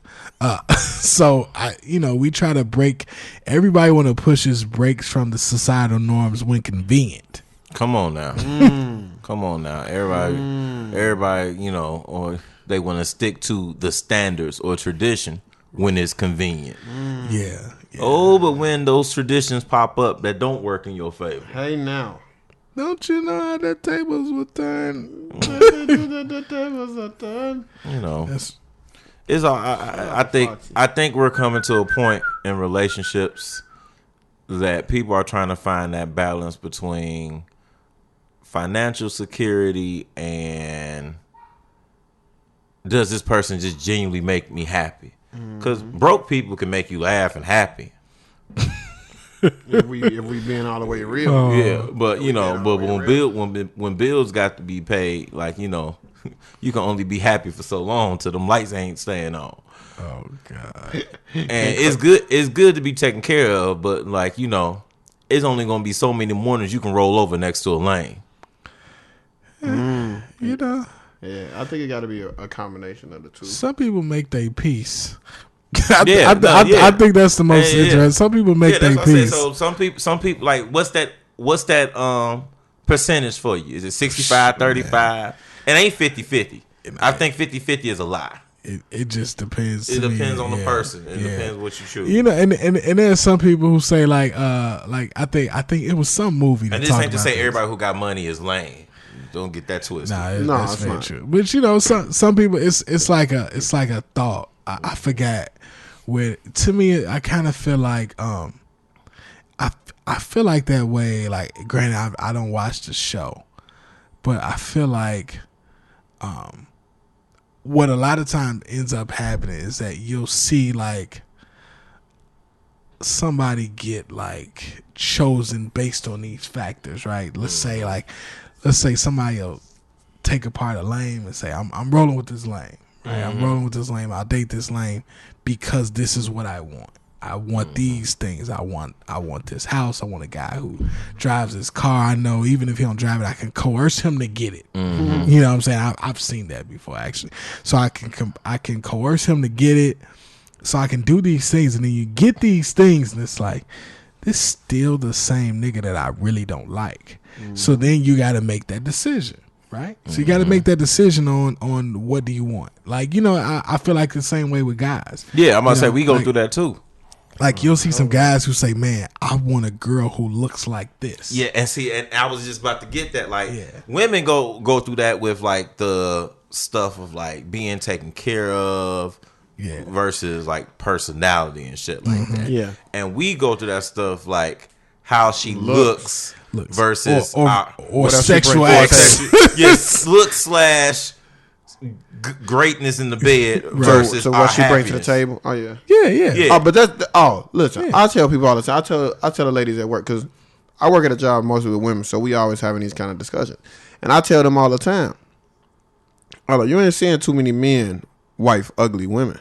So we try to break. Everybody want to push his breaks from the societal norms when convenient. Come on now. Come on now, everybody, you know, or they want to stick to the standards or tradition when it's convenient. Yeah. Oh, but when those traditions pop up that don't work in your favor, Hey now. Don't you know how the tables will turn? The tables are turned. you know, That's it's all. I think we're coming to a point in relationships that people are trying to find that balance between financial security and does this person just genuinely make me happy? Because broke people can make you laugh and happy. if we being all the way real. Yeah, but you know, but when bills got to be paid, like, you know, you can only be happy for so long till them lights ain't staying on. oh god. And it's good to be taken care of, but like, you know, it's only gonna be so many mornings you can roll over next to a lane. You know, Yeah, I think it got to be a combination of the two. some people make their peace. Yeah, I think that's the most interesting. Some people make their that's what I said. peace. So some people like what's that percentage for you? Is it 65, 35? It ain't 50-50. I think 50-50 is a lie. It just depends. It to me. depends on the Yeah, person. It yeah. depends what you choose. You know, and there's some people who say like I think it was some movie that And this talked ain't to about say this. everybody who got money is lame. Don't get that twisted. Nah, No, that's it's very not. true. But you know, some people it's like a thought. I forgot where. To me, I kind of feel like I feel like that way. Like, granted, I don't watch the show, but I feel like what a lot of times ends up happening is that you'll see like somebody get like chosen based on these factors, right? Let's say somebody will take apart a lame and say, I'm rolling with this lame, right? I'm rolling with this lame. I'll date this lame because this is what I want. I want these things. I want this house. I want a guy who drives this car. I know even if he don't drive it, I can coerce him to get it. You know what I'm saying? I've seen that before, actually. So I can coerce him to get it. So I can do these things, and then you get these things, and it's like, this still the same nigga that I really don't like. So then you got to make that decision, right? So you got to make that decision on what do you want. Like, you know, I feel like the same way with guys. Yeah, I'm about to say know, we go like- through that too. Like, you'll see some guys who say, man, I want a girl who looks like this. Yeah, and see, and I was just about to get that. Like, Yeah. women go through that with like the stuff of like being taken care of, Yeah. versus like personality and shit like that. Yeah. And we go through that stuff like how she looks versus or what else sexual she brings acts. to the table. yes, look slash greatness in the bed versus So our what she brings to the happiness. table? Oh yeah. Yeah. Yeah. Oh, but listen. I tell people all the time. I tell the ladies at work because I work at a job mostly with women, so we always having these kind of discussions. And I tell them all the time, you ain't seeing too many men wife ugly women,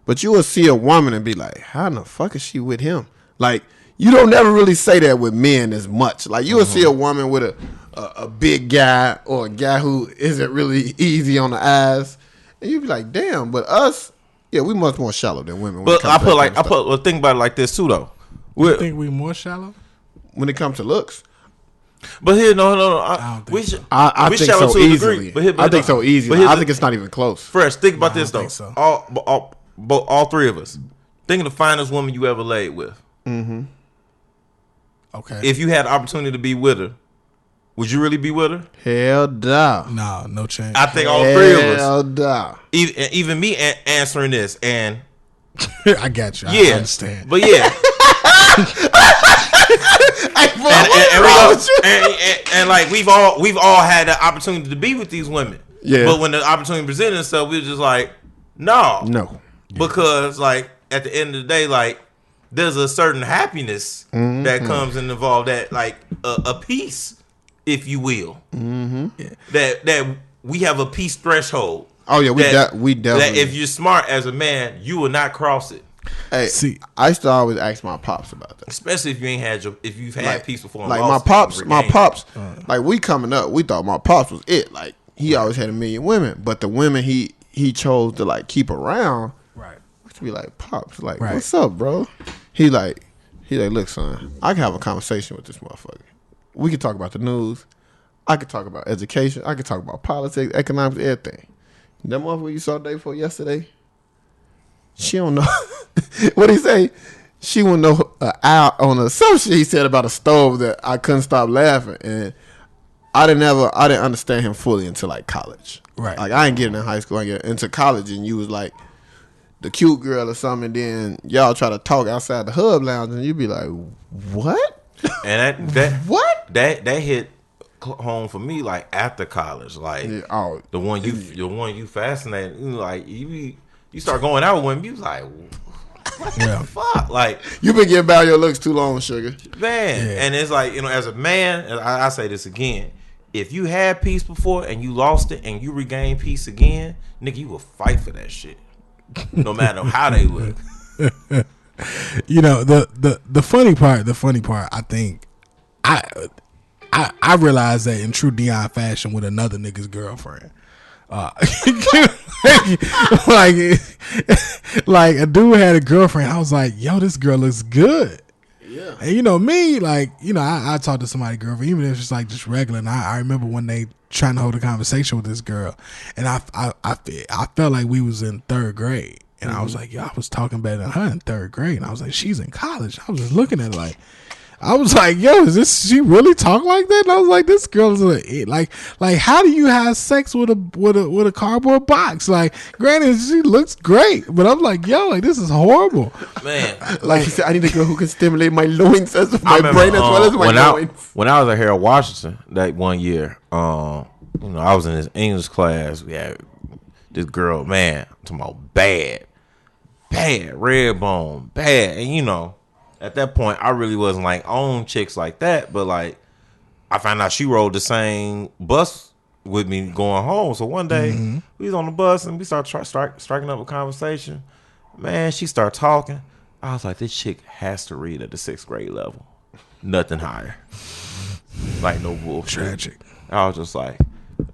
but you will see a woman and be like, how in the fuck is she with him? Like, you don't never really say that with men as much. Like, you will see a woman with a big guy or a guy who isn't really easy on the eyes, and you be like, damn. But us, yeah, we much more shallow than women. But think about it like this too though. You think we more shallow? When it comes to looks. But here, no. don't think so. I we think shallow so to a easily. degree. But here, I think so easily. here's I think it's not even close. Fresh, think about No, I this don't though. think so. All three of us. Think of the finest woman you ever laid with. Okay. If you had the opportunity to be with her, would you really be with her? Hell nah. no change. I think all three of us. Hell nah. Even me answering this, and I got you. I yeah, understand. but yeah. and like we've all had the opportunity to be with these women. Yeah. But when the opportunity presented itself, we were just like, no. Because like at the end of the day, like there's a certain happiness that comes and involved, that like a peace, if you will. That we have a peace threshold. Oh yeah, we definitely. That if you're smart as a man, you will not cross it. Hey, See, I used to always ask my pops about that. Especially if you've had peace before. and Like lost my it, pops, like we coming up, we thought my pops was it. Like he always had a million women, but the women he chose to like keep around. right. To be like, pops, like, Right. what's up, bro? He like, look, son, I can have a conversation with this motherfucker. We can talk about the news. I could talk about education. I could talk about politics, economics, everything. That motherfucker you saw day before yesterday, she don't know. What he say? She wouldn't know on some shit he said about a stove that I couldn't stop laughing. And I didn't understand him fully until like college. Right. Like I ain't getting in high school. I get into college and you was like the cute girl or something. And then y'all try to talk outside the hub lounge and you be like, what? And that what? That hit home for me like after college. Like the one you fascinated. Like you start going out with women. You was like, what the fuck? Like you been getting about your looks too long, sugar. Man. Yeah. And it's like, as a man, and I say this again, if you had peace before and you lost it and you regain peace again, nigga, you will fight for that shit. No matter how they look. The funny part, I think I realized that in true Dion fashion with another nigga's girlfriend. Like a dude had a girlfriend. I was like, yo, this girl looks good. Yeah. And me, like, I talked to somebody's girlfriend, even if it's like just regular. And I remember one day trying to hold a conversation with this girl, and I felt like we was in third grade. And I was like, yo, I was talking better than her in third grade. And I was like, she's in college. I was just looking at her like, I was like, yo, she really talk like that? And I was like, this girl's like how do you have sex with a cardboard box? Like, granted, she looks great, but I'm like, yo, like this is horrible. Man. Like he said, I need a girl who can stimulate my loins as my brain as well as my loins. When I was at Harold Washington that one year, I was in this English class. We had this girl, man, I'm talking about bad, red bone, bad. And at that point, I really wasn't like on chicks like that, but like I found out she rode the same bus with me going home. So one day we was on the bus and we started striking up a conversation. Man, she started talking. I was like, this chick has to read at the 6th grade level, nothing higher. Like no bullshit. Tragic. I was just like,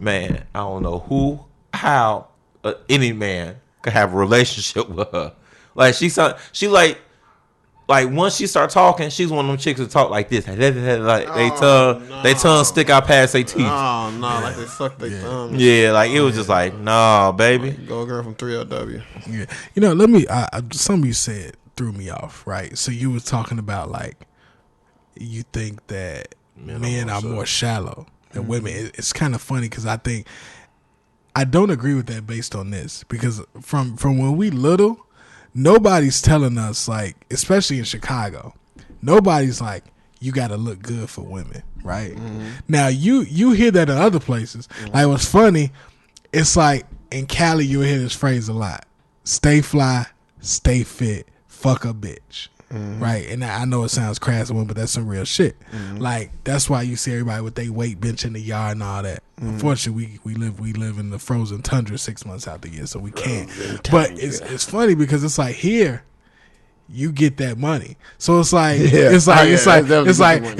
man, I don't know how any man could have a relationship with her. Like like once she start talking, she's one of them chicks that talk like this. Like they tongue stick out past their teeth. Oh no, like they suck their thumb. Yeah, like it was just like, nah, baby. Go girl from 3LW. Yeah. Let me something you said threw me off, right? So you was talking about like you think that men are more shallow than women. It's kind of funny because I think I don't agree with that based on this, because from when we little, nobody's telling us, like, especially in Chicago, nobody's like, you got to look good for women, right? Now you hear that in other places. Like what's funny, it's like in Cali you hear this phrase a lot: stay fly, stay fit, fuck a bitch. Right? And I know it sounds crass, but that's some real shit. Like that's why you see everybody with their weight bench in the yard and all that. Unfortunately, we live in the frozen tundra 6 months out the year, so we can't. But it's funny because it's like here, you get that money, so it's like it's like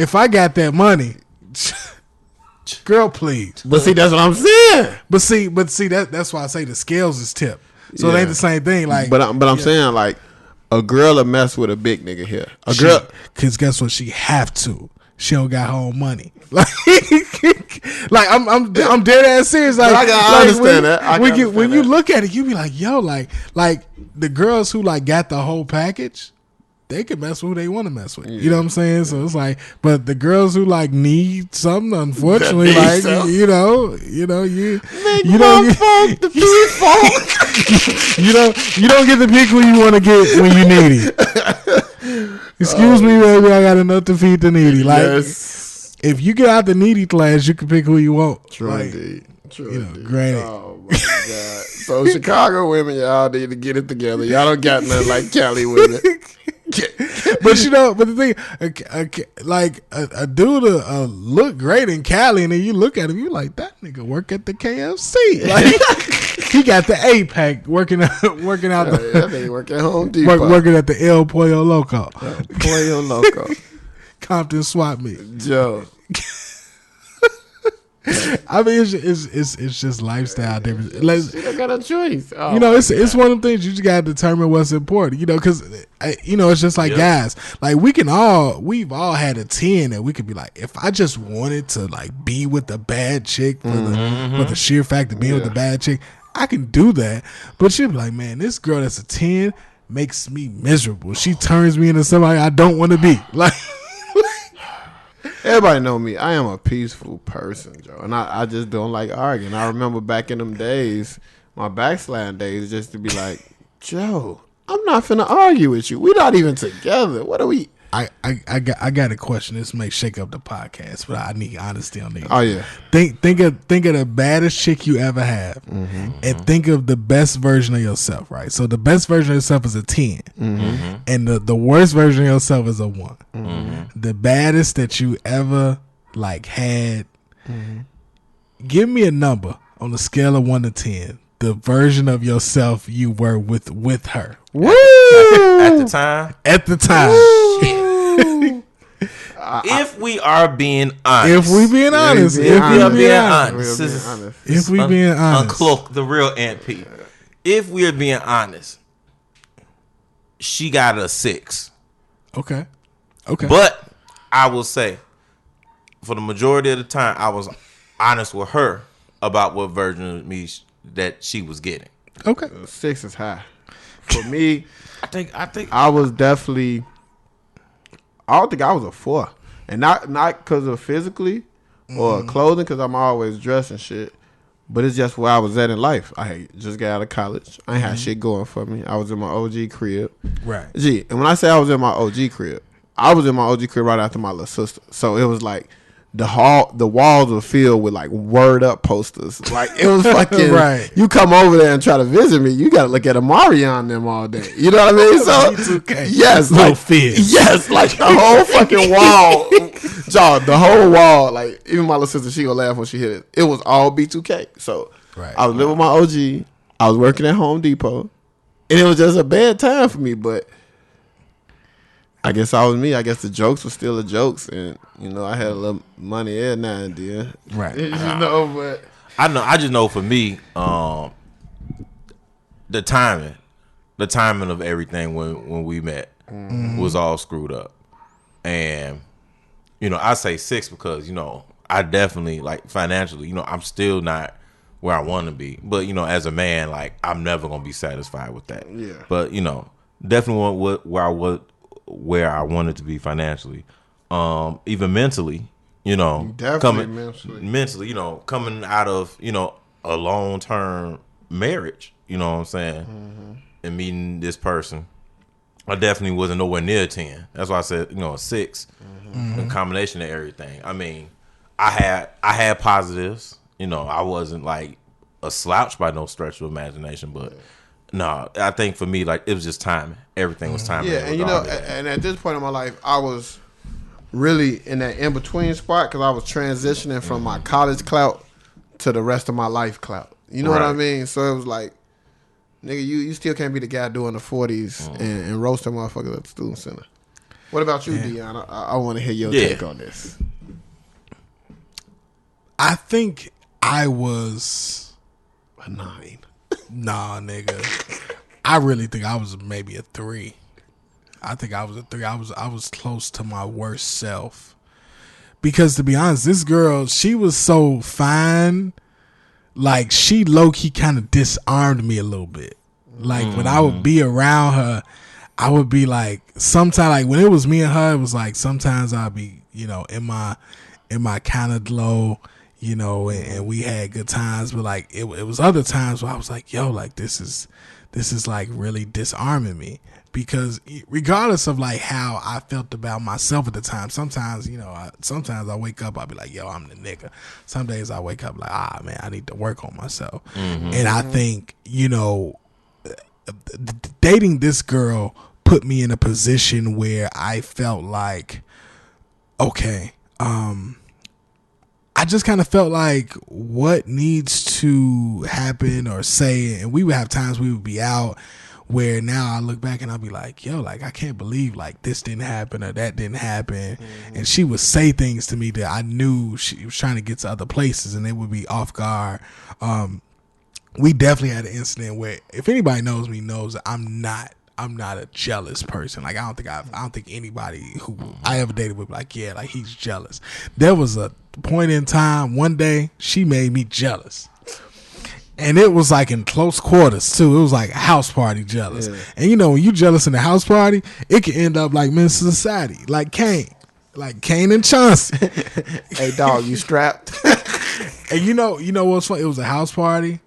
if I got that money, girl, please. But see, that's what I'm saying. But see that's why I say the scales is tipped, so it ain't the same thing. Like, but I'm saying like. A girl will mess with a big nigga here. Because guess what? She have to. She don't got her own money. Like I'm dead ass serious. Like, I understand that. When you look at it, you be like, yo, like the girls who like got the whole package, they can mess with who they want to mess with. Yeah. You know what I'm saying? So it's like, but the girls who like need something, unfortunately, like you don't get the pick who you want to get when you need it. Excuse me, baby, I got enough to feed the needy. Like, if you get out the needy class, you can pick who you want. True like, indeed. Granted. Oh my God. So Chicago women, y'all need to get it together. Y'all don't got nothing like Cali women. But the thing, like a dude look great in Cali, and then you look at him, you like, that nigga work at the KFC. Like he got the 8-pack working out. That nigga work at Home Depot. Working at the El Pollo Loco. Pollo Loco. Compton swap meet. Joe. I mean, it's just lifestyle difference. Like, She don't got a choice. Oh, it's one of the things you just gotta determine what's important. Because it's just like guys. Like we've all had a 10 that we could be like, if I just wanted to like be with the bad chick for the sheer fact of being with the bad chick, I can do that. But she'd be like, man, this girl that's a 10 makes me miserable. She turns me into somebody I don't want to be. Like. Everybody know me. I am a peaceful person, Joe, and I just don't like arguing. I remember back in them days, my backsliding days, just to be like, Joe, I'm not finna argue with you. We're not even together. What are we? I got a question. This may shake up the podcast, but I need honesty on these. Oh yeah. Think of the baddest chick you ever have, and think of the best version of yourself. Right. So the best version of yourself is a 10, and the worst version of yourself is a 1. The baddest that you ever like had. Give me a number on a scale of 1 to 10. The version of yourself you were with her. Woo! At the time. At the time. If we are being honest. If we being honest. Uncloak the real Aunt P. If we are being honest, she got a 6. Okay. But I will say, for the majority of the time, I was honest with her about what version of me that she was getting. Okay. 6 is high. For me, I think I was definitely. I don't think I was a 4, and not because of physically or clothing, because I'm always dressed and shit. But it's just where I was at in life. I had just got out of college. I ain't had shit going for me. I was in my OG crib. Right. Gee, and when I say I was in my OG crib, I was in my OG crib right after my little sister. So it was like the walls were filled with like word up posters. Like it was fucking right. You come over there and try to visit me, you gotta look at Amari on them all day. You know what I mean? So yes, no like fear. Yes, like the whole fucking wall. John, the whole wall, like even my little sister, she gonna laugh when she hit it. It was all B2K. So right. I was living with my OG. I was working at Home Depot. And it was just a bad time for me, but I guess I was me. I guess the jokes were still the jokes, and I had a little money every now and then. Right. But I just know for me, the timing of everything when we met was all screwed up, and I say 6 because I definitely like financially, I'm still not where I want to be, but as a man, like I'm never gonna be satisfied with that. Yeah. But definitely where I wanted to be financially, even mentally, definitely mentally, coming out of, a long-term marriage, you know what I'm saying? And meeting this person, I definitely wasn't nowhere near 10. That's why I said, a 6 in combination of everything. I mean, I had positives, I wasn't like a slouch by no stretch of imagination, but no, I think for me, like, it was just timing. Everything was timing. Yeah, and and at this point in my life, I was really in that in-between spot because I was transitioning from my college clout to the rest of my life clout. You know what I mean? So it was like, nigga, you still can't be the guy doing the 40s and roasting motherfuckers at the student center. What about you, Dion? I want to hear your take on this. I think I was a 9. Nah, nigga. I really think I was maybe a 3. I think I was a 3. I was close to my worst self. Because to be honest, this girl, she was so fine. Like she low-key kind of disarmed me a little bit. Like when I would be around her, I would be like, sometimes like when it was me and her, it was like sometimes I'd be, in my kind of low, and we had good times, but like it was other times where I was like, yo, like this is like really disarming me, because regardless of like how I felt about myself at the time, sometimes I wake up, I'll be like, yo, I'm the nigga. Some days I wake up like, man, I need to work on myself. And I think dating this girl put me in a position where I felt like, okay, I just kind of felt like what needs to happen or say, and we would have times we would be out, Where now I look back and I'll be like, yo, like I can't believe like this didn't happen or that didn't happen. And she would say things to me that I knew she was trying to get to other places and they would be off guard. We definitely had an incident where, if anybody knows me, knows that I'm not a jealous person. Like I don't think anybody who I ever dated would be like, yeah, like he's jealous. There was a point in time one day she made me jealous. And it was like in close quarters too. It was like a house party jealous. Yeah. And you know, when you jealous in a house party, it can end up like Men's Society, like Kane and Chauncey. Hey dog, you strapped? And you know what's funny? It was a house party.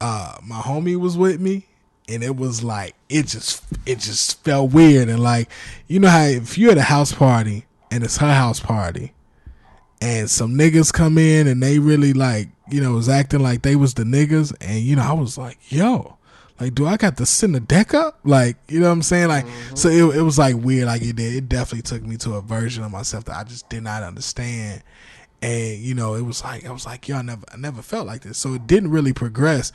My homie was with me, and it was like it just felt weird. And like, you know how if you're at a house party and it's her house party, and some niggas come in and they really like, you know, was acting like they was the niggas, and you know, I was like, yo, like, do I got to send the deck up? Like, you know what I'm saying? Like, so it was like weird. Like it definitely took me to a version of myself that I just did not understand. And you know, it was like I was like, yo, I never felt like this. So it didn't really progress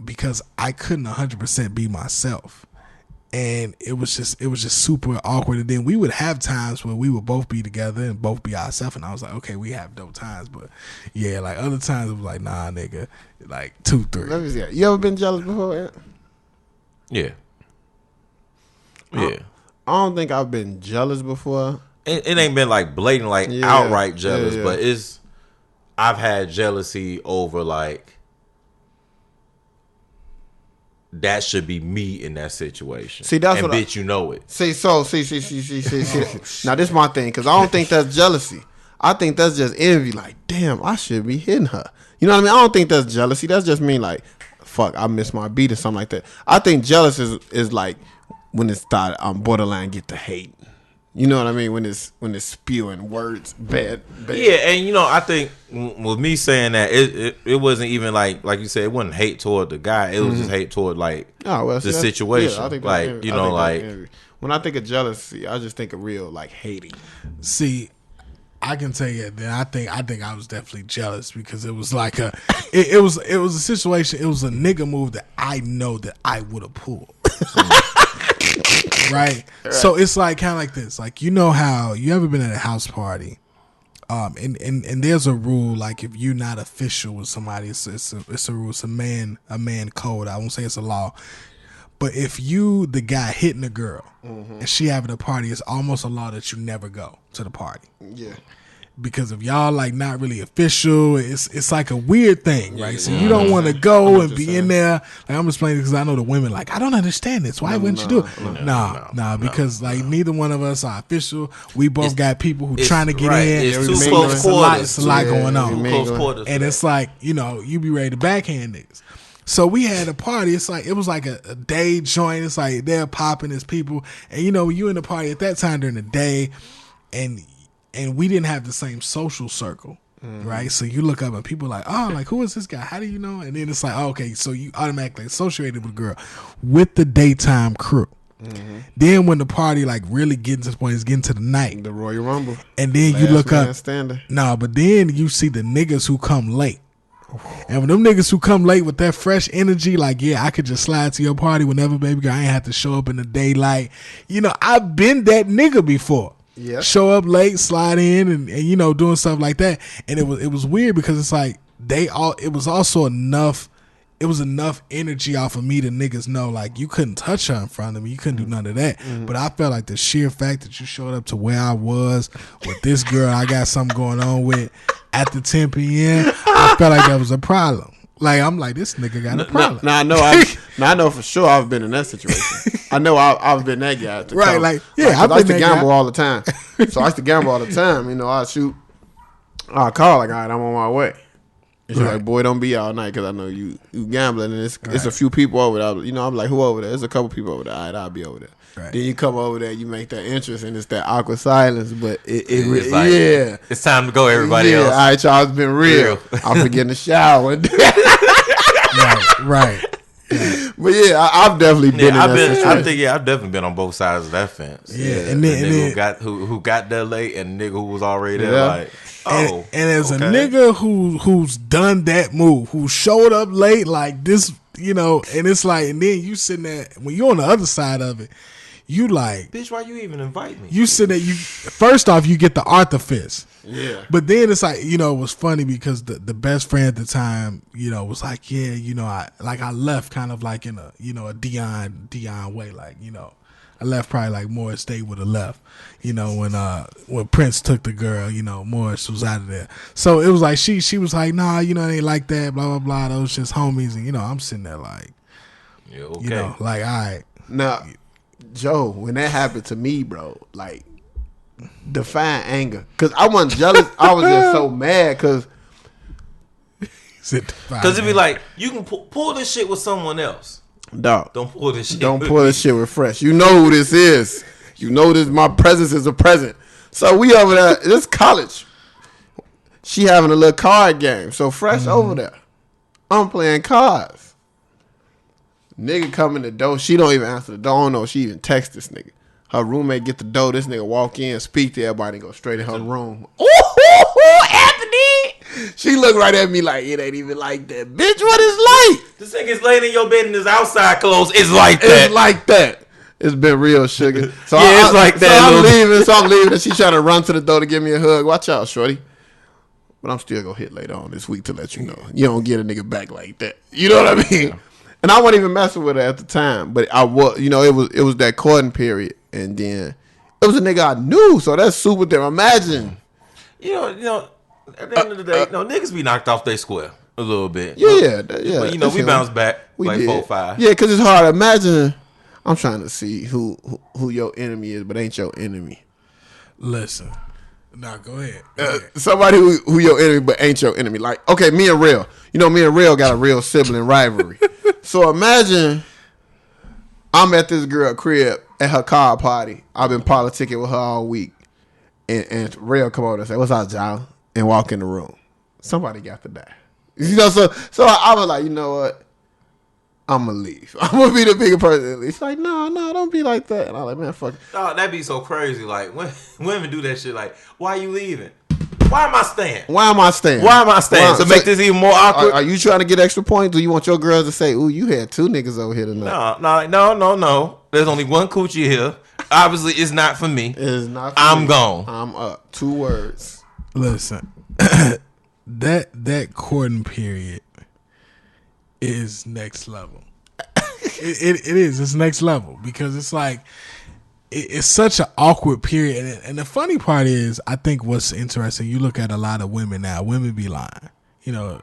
because I couldn't 100% be myself. And it was just super awkward. And then we would have times where we would both be together and both be ourselves. And I was like, okay, we have dope times. But yeah, like other times it was like, nah, nigga, like 2, 3. Let me see. You ever been jealous before, Ant? Yeah. Yeah. I don't think I've been jealous before. It ain't been like blatant, like outright jealous, but I've had jealousy over like, that should be me in that situation. See, that's and what bitch, you know it. See. Now this is my thing, because I don't think that's jealousy. I think that's just envy. Like, damn, I should be hitting her. You know what I mean? I don't think that's jealousy. That's just me like, fuck, I missed my beat or something like that. I think jealous is like when it's started, I'm borderline get to hate. You know what I mean? When it's spewing words bad. Yeah, and you know, I think with me saying that, it wasn't even like you said, it wasn't hate toward the guy. It was just hate toward like the situation. Yeah, I think like, you know, like when I think of jealousy, I just think of real like hating. See, I can tell you that I think I was definitely jealous because it was like it was a situation. It was a nigga move that I know that I would have pulled. Right? So it's like kind of like this. Like, you know how you ever been at a house party, and there's a rule, like if you're not official with somebody, it's a rule. It's a man code. I won't say it's a law, but if you the guy hitting a girl and she having a party, it's almost a law that you never go to the party. Yeah. Because if y'all like not really official, it's like a weird thing, right? So you don't want to go and be in there. Like I'm explaining because I know the women like, I don't understand this. Why wouldn't you do it? Nah, because like neither one of us are official. We both got people who trying to get in. It's too close quarters. It's a lot going on. Close quarters, and it's like, you know, you be ready to backhand niggas. So we had a party. It's like it was like a day joint. It's like they're popping as people, and you know, you in the party at that time during the day, and we didn't have the same social circle, right? So you look up and people are like, oh, like who is this guy? How do you know? And then it's like, oh, okay, so you automatically associated with a girl with the daytime crew. Then when the party like really getting to the point, it's getting to the night, the Royal Rumble, and then you look up, but then you see the niggas who come late. And when them niggas who come late with that fresh energy, like, yeah, I could just slide to your party whenever, baby girl. I ain't have to show up in the daylight. You know, I've been that nigga before. Yeah. Show up late, slide in, and you know, doing stuff like that. And it was weird because it's like it was also enough. It was enough energy off of me to niggas know like you couldn't touch her in front of me. You couldn't do none of that. But I felt like the sheer fact that you showed up to where I was with this girl I got something going on with at the 10 p.m. I felt like that was a problem. Like I'm like, this nigga got a problem. Now I know for sure I've been in that situation. I know I've been that guy. Right, come. like yeah, I used to gamble all the time. So I used to gamble all the time. You know, I call like, all right, I'm on my way. And she's like, boy, don't be all night because I know you gambling and it's a few people over there. You know, I'm like, who over there? There's a couple people over there. All right, I'll be over there. Right. Then you come over there, you make that interest, and it's that awkward silence. But it's like, yeah, it's time to go. Everybody else. All right, y'all, it's been real. I'm forgetting the shower. right. But yeah, I've definitely been in that situation. I've definitely been on both sides of that fence. Yeah, and then who got there late and the nigga who was already there like. And as a nigga who's done that move, who showed up late, like this, you know, and it's like, and then you sitting there when you're on the other side of it, you like, bitch, why you even invite me? You sit there, you first off you get the Arthur fist. Yeah. But then it's like, you know, it was funny because the best friend at the time, you know, was like, yeah, you know, I left kind of like in a, you know, a Dion way, like, you know, I left probably like Morris Day would have left, you know, when Prince took the girl, you know, Morris was out of there. So it was like she was like, nah, you know, it ain't like that, blah blah blah. Those just homies, and you know, I'm sitting there like, yeah, okay. you know, like, all right. Now, Joe, when that happened to me, bro, like, define anger, cause I wasn't jealous. I was just so mad, cause it'd be like, you can pull this shit with someone else. Dog, don't pull this shit. Don't pull this shit with Fresh. You know who this is. You know this. My presence is a present. So we over there. This college. She having a little card game. So Fresh over there. I'm playing cards. Nigga come in the door. She don't even answer the door. I don't know if she even text this nigga. Her roommate get the door. This nigga walk in, speak to everybody, and go straight in her room. Ooh, Anthony! She look right at me like, it ain't even like that. Bitch, what is like? This nigga's laying in your bed in his outside clothes. It's like that. It's like that. It's been real, sugar. So yeah, it's like that. So I'm leaving, and she trying to run to the door to give me a hug. Watch out, shorty. But I'm still gonna hit later on this week to let you know. You don't get a nigga back like that. You know what I mean? Yeah. And I wasn't even messing with her at the time, but I was. You know, it was that courting period, and then it was a nigga I knew. So that's super different. Imagine. You know. At the end of the day, niggas be knocked off their square a little bit. Yeah. But, you know, we bounced back like 4-5. Yeah, because it's hard. Imagine. I'm trying to see who your enemy is, but ain't your enemy. Listen. Nah, go ahead. Somebody who your enemy, but ain't your enemy. Like, okay, me and Real. You know, me and Real got a real sibling rivalry. So imagine I'm at this girl crib at her card party. I've been politicking with her all week. And Real come over and say, "What's up, John?" And walk in the room. Somebody got to die. You know, so I was like, you know what? I'm gonna leave. I'm gonna be the bigger person. It's like, no, don't be like that. And I'm like, man, fuck it. Oh, that'd be so crazy. Like, when women do that shit, like, why are you leaving? Why am I staying? To make this even more awkward? Are you trying to get extra points? Do you want your girls to say, ooh, you had 2 niggas over here tonight? No. There's only one coochie here. Obviously, it's not for me. It's not for I'm me. gone. I'm up. 2 words. Listen, that courting period is next level. It is. It's next level because it's like it's such an awkward period. And the funny part is, I think what's interesting. You look at a lot of women now. Women be lying. You know,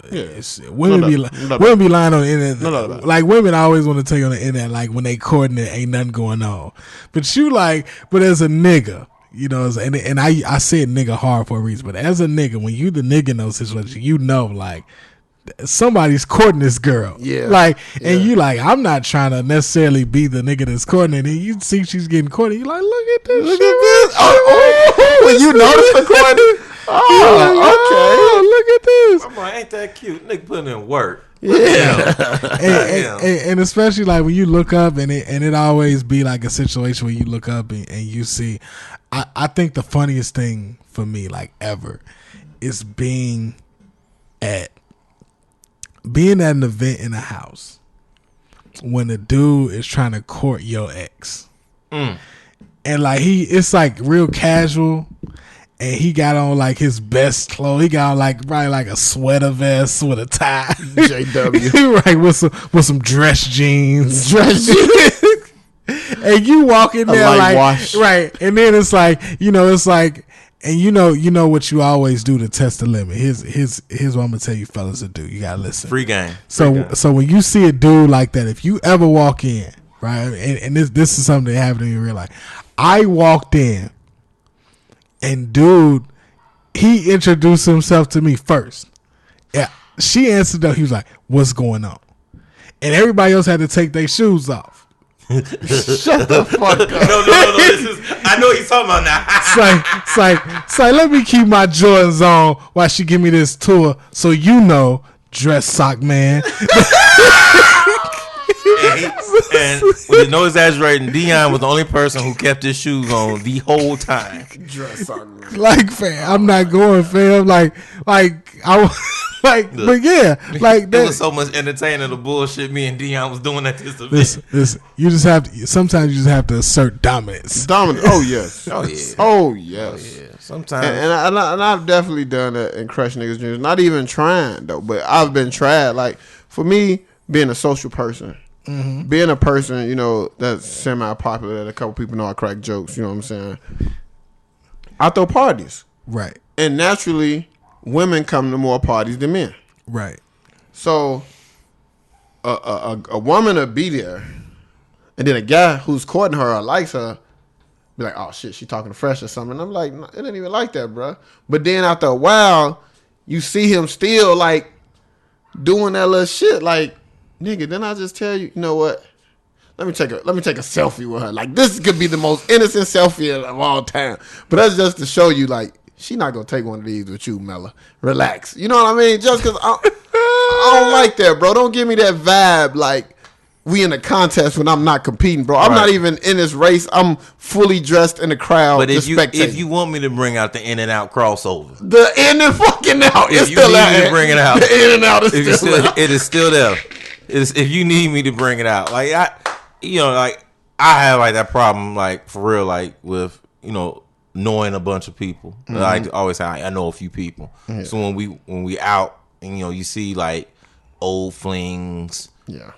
women be lying on the internet. Like women always want to tell you on the internet, like when they courting, there ain't nothing going on. But as a nigga. You know, and I said nigga hard for a reason, but as a nigga, when you the nigga in those situations, you know, like, somebody's courting this girl. Yeah. Like, and you like, I'm not trying to necessarily be the nigga that's courting it. And you see she's getting courted, you like, look at this. When you notice the courting. Look at this. I'm like, ain't that cute? Nigga putting in work. Yeah. and especially like when you look up and it always be like a situation where you look up and you see, I think the funniest thing for me, like ever, is being at an event in a house when the dude is trying to court your ex. And like it's like real casual. And he got on like his best clothes. He got on like probably like a sweater vest with a tie. JW. Right, with some dress jeans. And you walk in there like wash. Right. And then it's like, and you know what you always do to test the limit. Here's what I'm gonna tell you fellas to do. You gotta listen. Free game. So when you see a dude like that, if you ever walk in, right, and this is something that happened in real life. I walked in. And dude, he introduced himself to me first. Yeah, she answered though. He was like, "What's going on?" And everybody else had to take their shoes off. Shut the fuck up. No. I know what he's talking about now. It's like, let me keep my Jordans on while she give me this tour. So dress sock man. And with no exaggerating, Dion was the only person who kept his shoes on the whole time. Dress on me. Like, fam, I'm not going, fam. Like I but yeah, like There that. was so much entertaining the bullshit me and Dion was doing at this event. Listen, you just have to. Sometimes you just have to assert dominance. Dominant. Oh yes. Oh yeah. Oh yes. Yeah. Sometimes. And I've definitely done that and crushed niggas' dreams. Not even trying though, but I've been tried. Like for me, being a social person, being a person, you know, that's semi-popular, that a couple people know I crack jokes. You know what I'm saying? I throw parties, Right. and naturally, women come to more parties than men. Right. So, a woman will be there, and then a guy who's courting her or likes her be like, "Oh shit, she talking to Fresh or something." And I'm like, no, "It ain't even like that, bro." But then after a while, you see him still like doing that little shit. Like, nigga, then I just tell you, you know what? Let me take a selfie with her. Like, this could be the most innocent selfie of all time. But that's just to show you, like, she not gonna take one of these with you, Mella. Relax. You know what I mean? Just because I don't like that, bro. Don't give me that vibe like we in a contest when I'm not competing, bro. I'm not even in this race. I'm fully dressed in the crowd. But if you want me to bring out the in and out crossover, the in and fucking out, if it's you still need out. me to bring it out, The in and out is still out. It is still there. If you need me to bring it out, like I have like that problem, like for real, like with knowing a bunch of people. Like I always say, I know a few people. Yeah. So when we out and you see like old flings,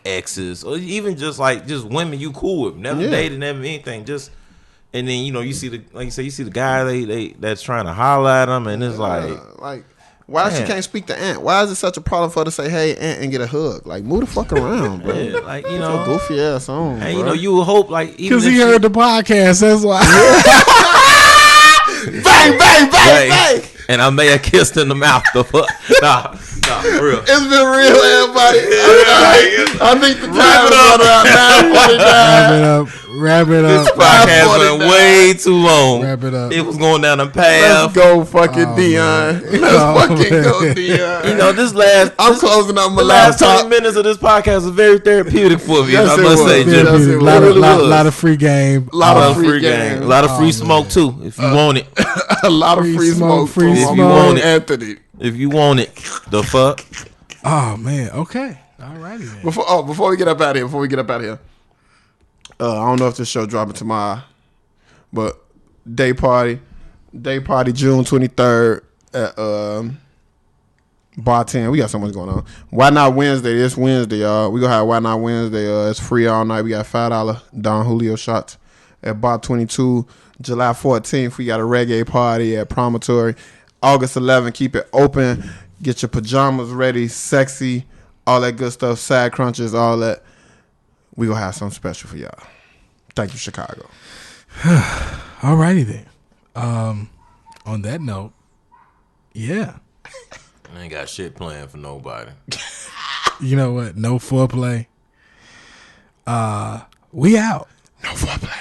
exes, or even just women you cool with, never dated, never anything, just. And then you see the guy that's trying to holler at them, and it's like why she can't speak to Aunt? Why is it such a problem for her to say hey Aunt and get a hug? Like move the fuck around, bro. Yeah, like so goofy ass on. And bro. you would hope like because he heard the podcast. That's why. Bang bang bang bang. And I may have kissed in the mouth. The fuck, nah, for real. It's been real, everybody. I think the time is around 9:49. Wrap it up. This podcast went way too long. Wrap it up. It was going down a path. Let's go, fucking Dion. Let's fucking go, Dion. I'm closing up my last laptop. 20 minutes of this podcast was very therapeutic for me. Yes, I must say, Jim. A lot of free game. A lot of free game. A lot of free smoke too, if you want it. A lot of free smoke. Free if smoke. you want it, Anthony. If you want it, the fuck. Oh man. Okay. Alrighty then. Before we get up out of here, I don't know if this show dropping tomorrow, but day party June 23rd at Bar 10. We got so much going on. Why Not Wednesday? This Wednesday, y'all. We gonna have Why Not Wednesday. It's free all night. We got $5 Don Julio shots at Bar 22. July 14th, we got a reggae party at Promontory. August 11th, keep it open. Get your pajamas ready, sexy, all that good stuff, side crunches, all that. We gonna have something special for y'all. Thank you, Chicago. Alrighty then. On that note, yeah. I ain't got shit planned for nobody. You know what? No foreplay. We out. No foreplay.